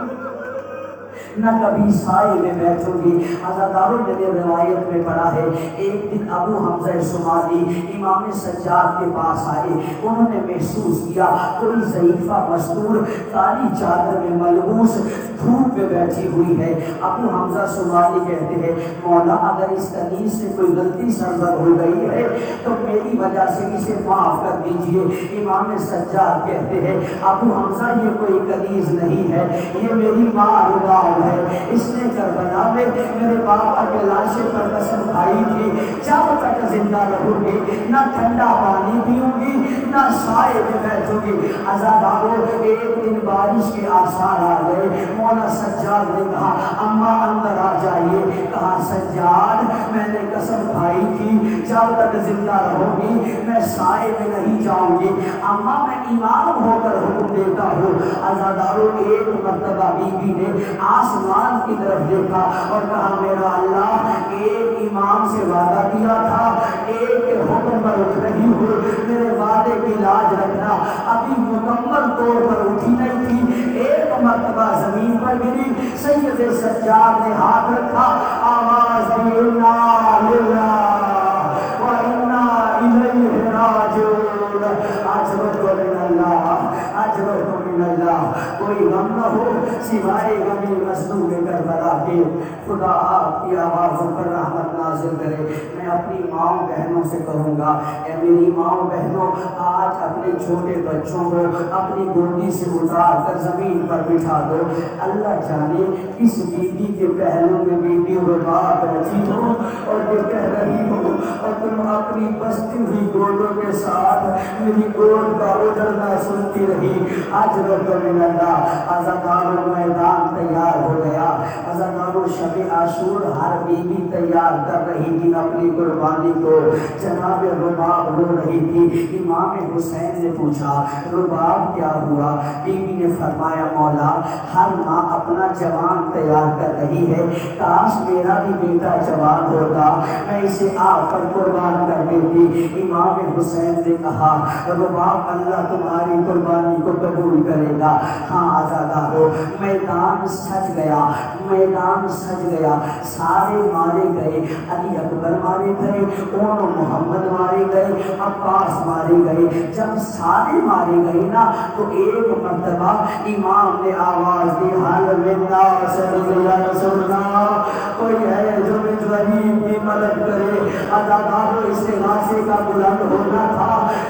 [SPEAKER 5] نہ کبھی سائے میں بیٹھوں گی۔ عزاداروں نے روایت میں پڑھا ہے ایک دن ابو حمزہ صمالی امام سجاد کے پاس آئے، انہوں نے محسوس کیا کوئی ضعیفہ مستور کالی چادر میں ملبوس دھوپ میں بیٹھی ہوئی ہے۔ ابو حمزہ صمالی کہتے ہیں مولا اگر اس کنیز سے کوئی غلطی سرزد ہو گئی ہے تو میری وجہ سے اسے معاف کر دیجئے۔ امام سجاد کہتے ہیں ابو حمزہ یہ کوئی کنیز نہیں ہے، یہ میری ماں رباب ہے، اس نے کربلا میں میرے باپا کے لاشے پر قسم کھائی تھی جب تک زندہ رہوں گی نہ ٹھنڈا پانی پیوں گی نہ سائے میں بیٹھوں گی۔ عزاداروں ایک دن بارش کے آثار آ گئے، مولا سجاد نے کہا اماں اندر آ جائیے۔ کہا سجاد میں نے قسم کھائی تھی جب تک زندہ رہوں گی میں سائے میں نہیں جاؤں گی، اماں میں امام ہو کر حکم دیتا ہوں۔ عزاداروں ایک مرتبہ بی بی نے آسمان کی طرف دیکھا اور کہا میرا اللہ ایک امام سے وعدہ کیا تھا، ایک کے حکم پر اٹھ رہی ہوں، میرے وعدے کی لاج رکھنا۔ ابھی مکمل طور پر اٹھی نہیں تھی، ایک مرتبہ زمین پر گری، سید سجاد نے ہاتھ رکھا، آواز دی انا للہ و انا الیہ راجعون، اجرکم من اللہ، اجرکم من اللہ۔ کوئی غم نہ ہو سوائے غم مظلوم کربلا کے، خدا آپ کی آوازوں پر رحمت نازل کرے۔ میں اپنی ماؤں بہنوں سے کہوں گا اے میری ماؤں بہنوں آج اپنے چھوٹے بچوں کو اپنی گودی سے اتار کر زمین پر بٹھا دو۔ اللہ جانے اس بی بی کے پہلو میں بی بی رباب بیٹھی ہو اور یہ کہہ رہی ہو اور تم اپنی بستی ہوئی گودوں کے ساتھ میری گود کا اجڑنا سنتی رہی۔ اجرکم من اللہ۔ عزاداروں میدان تیار ہو گیا، عزاداروں شب عاشور ہر بی بی تیار کر رہی تھی اپنی قربانی کو۔ جناب رباب رو رہی تھی، امام حسین نے پوچھا رباب کیا ہوا؟ بی بی نے فرمایا مولا ہر ماں اپنا جوان تیار کر رہی ہے، کاش میرا بھی بیٹا جوان ہوتا میں اسے آپ پر قربان کر دیتی۔ امام حسین نے کہا رباب اللہ تمہاری قربانی کو قبول کرے گا۔ ہاں عزادارو میدان سج گیا، میدان سج گیا، سارے مارے گئے، علی اکبر مارے گئے، اون محمد مارے گئے، عباس مارے گئے۔ جب سارے مارے گئے نا تو ایک مرتبہ امام نے آواز دی حال من ناصر ینصرنا، کوئی ہے جو مجھ غریب کی مدد کرے۔ عزادارو استغاثے کا بلند ہونا تھا،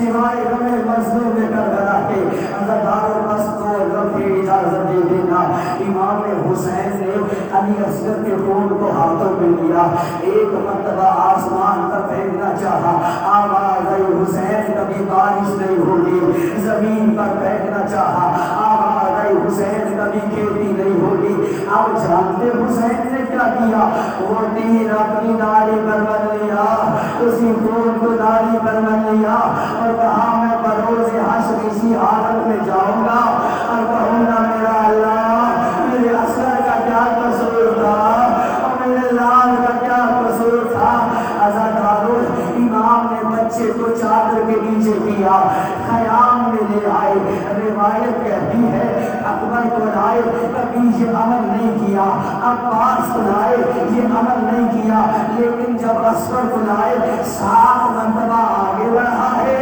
[SPEAKER 5] سوائے غم مظلوم کربلا کے عزاداروں بس تو لمحے اجازت دے دینا. امام حسین نے علی اصغر کے خون کو ہاتھوں میں لیا, ایک مرتبہ آسمان پر پھینکنا چاہا. آواز آئی حسین کبھی بارش نہیں ہوگی. زمین پر پھینکنا چاہا. آواز آئی حسین کبھی کھیتی نہیں ہوگی. اب جانتے حسین نے کیا کیا؟ وہ تیر اپنی نالی پر بن لیا, اسی خون کو نالی پر بن لیا اور کہا میں بروز حشر اسی حالت میں جاؤں گا اور کہوں گا میرا اللہ میرے اصغر کا کیا قصور تھا اور میرے لال کا کیا قصور تھا. عزاداروں, امام نے بچے کو چادر کے نیچے کیا, خیام میں لے آئے. روایت کہتی ہے اکبر کو لائے, کبھی یہ عمل نہیں کیا. عباس کو لائے, یہ عمل نہیں کیا. لیکن جب اصغر کو لائے 7 مرتبہ آگے بڑھا ہے,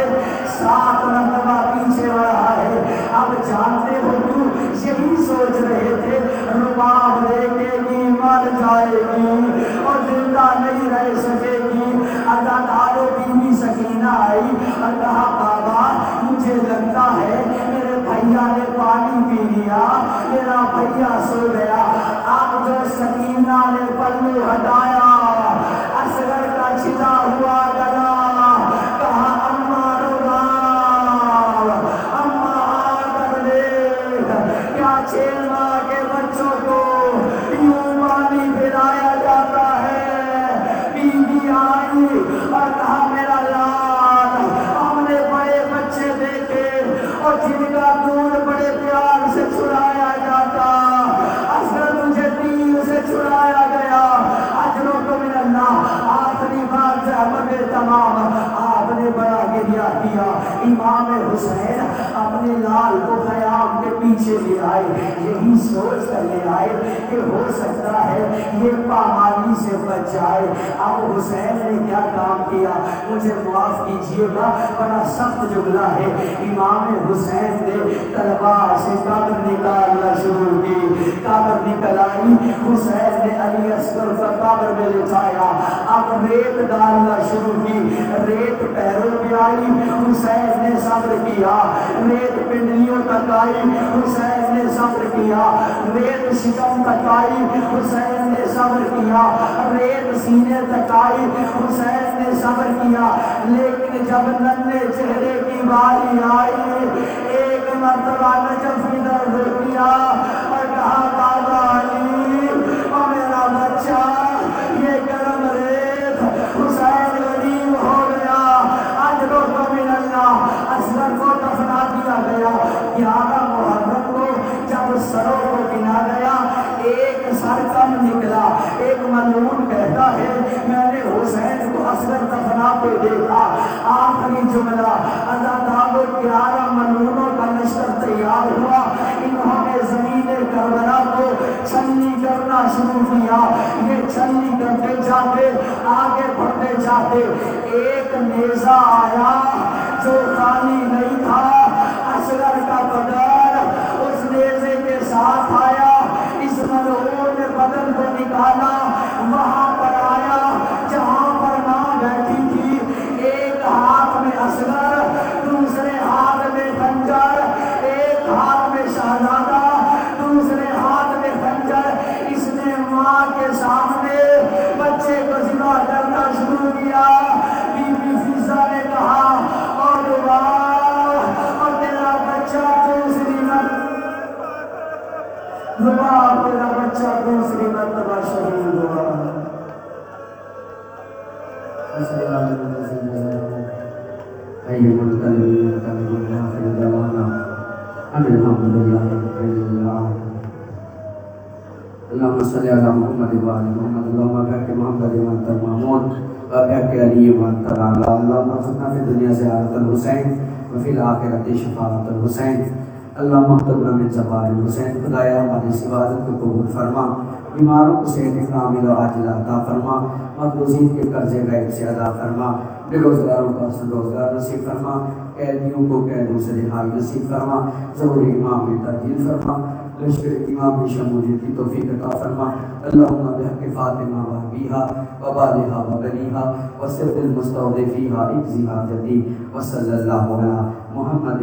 [SPEAKER 5] 7 مرتبہ پیچھے بڑھا ہے. اب جانتے ہو کیوں؟ یہی سوچ رہے تھے رباب دیکھے گی مر جائے گی اور زندہ نہیں رہ سکے گی. عزاداروں بیوی سکینہ آئی اور کہا بابا مجھے لگتا ہے میرے بھیا نے پانی پی لیا, میرا بھیا سو گیا. اب جو سکینہ نے پلو ہٹایا اصغر کا چھلا ہوا گلا, کہا اماں رباب, اماں آ کر دیکھ کیا 6 ماہ کے بچوں کو یوں پانی پلایا جاتا ہے. بیوی آئی اور کہا میرا لال ہم نے بڑے بچے دیکھے اور جن کا دودھ بڑے پیار سے چھڑایا جاتا, اصغر تجھے تیر سے چھڑایا گیا. اجرکم من اللہ. آخری بار زحمت تمام آپ نے بڑا گریہ کیا. امام حسین اپنے لال کو خیام کے پیچھے لے آئے, یہی سوچ کر لے آئے کہ ہو سکتا ہے یہ پامالی سے بچ جائے. اب حسین نے کیا کام کیا مجھے معاف کیجیے گا, بڑا سخت جملہ ہے. امام حسین نے تلوار سے قبر نکالنا شروع کی. قبر نکل آئی, حسین نے علی اصغر کو قبر میں لٹایا. اب ریت ڈالنا شروع کی, ریت پیروں پہ آئی, حسین نے صبر کیا. ریت پنڈلیوں تک آئی, حسین نے صبر کیا. ریت شکم تک آئی, حسین نے صبر کیا. ریت سینے تک آئی, حسین نے صبر کیا. لیکن جب ننھے چہرے کی باری آئی, ایک مرتبہ نجف کی طرف کیا اور کہا بابا علی او میرا بچہ یہ گرم ریت حسین غریب ہو گیا. اجرکم من اللہ. اصغر کو دفنا دیا گیا. 11 محرم کو جب سروں کو گنا گیا ایک سر کم نکلا. ایک ملعون کہتا ہے میں نے حسین کو اصغر دفناتے دیکھا. آخری جملہ عزاداروں 11 ملعونوں کا لشکر تیار ہوا. انہوں نے زمین کربلا کو چھلنی کرنا شروع کیا. یہ چھلنی کرتے جاتے آگے بڑھتے جاتے ایک نیزہ آیا جو خالی نہیں تھا. اصغر کا بدن اس نیزے کے ساتھ آیا. اس ملعون نے بدن کو نکالا, وہاں پر آیا جہاں پر ماں بیٹھی تھی. ایک ہاتھ میں اصغر, دوسرے ہاتھ میں خنجر, ایک ہاتھ میں شہزادہ, دوسرے ہاتھ میں خنجر. اس نے ماں کے سامنے بچے کو ذبح کرنا شروع کیا. بی بی فیضہ نے کہا اور اور تیرا بچہ دوسری تیرا بچہ دوسری مرتبہ شہید ہوا.
[SPEAKER 6] اللهم صل على محمد وعلى محمد. اللهم بارك محمد وانت المامون وبارك علي وانت الاعلى. اللهم ارزقنا في الدنيا زيارة الحسين وفي الآخرة شفاعة الحسين. اللهم اكتبنا من زبار الحسین. خدایا ہماری اس عبادت کو قبول فرما, بیماروں کو صحت کامل و عاجلہ عطا فرما, مقروضین کے قرضے غیب سے ادا فرما, بے روزگاروں کو حسن روزگار نصیب فرما, قیدیوں کو قیدوں سے رہائی نصیب فرما, ظہور امام میں ترجیل فرما. لشکر امام کی شمولیت کی توفیق عطا فرما اللہم بحق فاطمہ و ابیہا و بالہا و بنیہا و سر المستودفیہا اقضی حاجتی و صلی اللہ علی محمد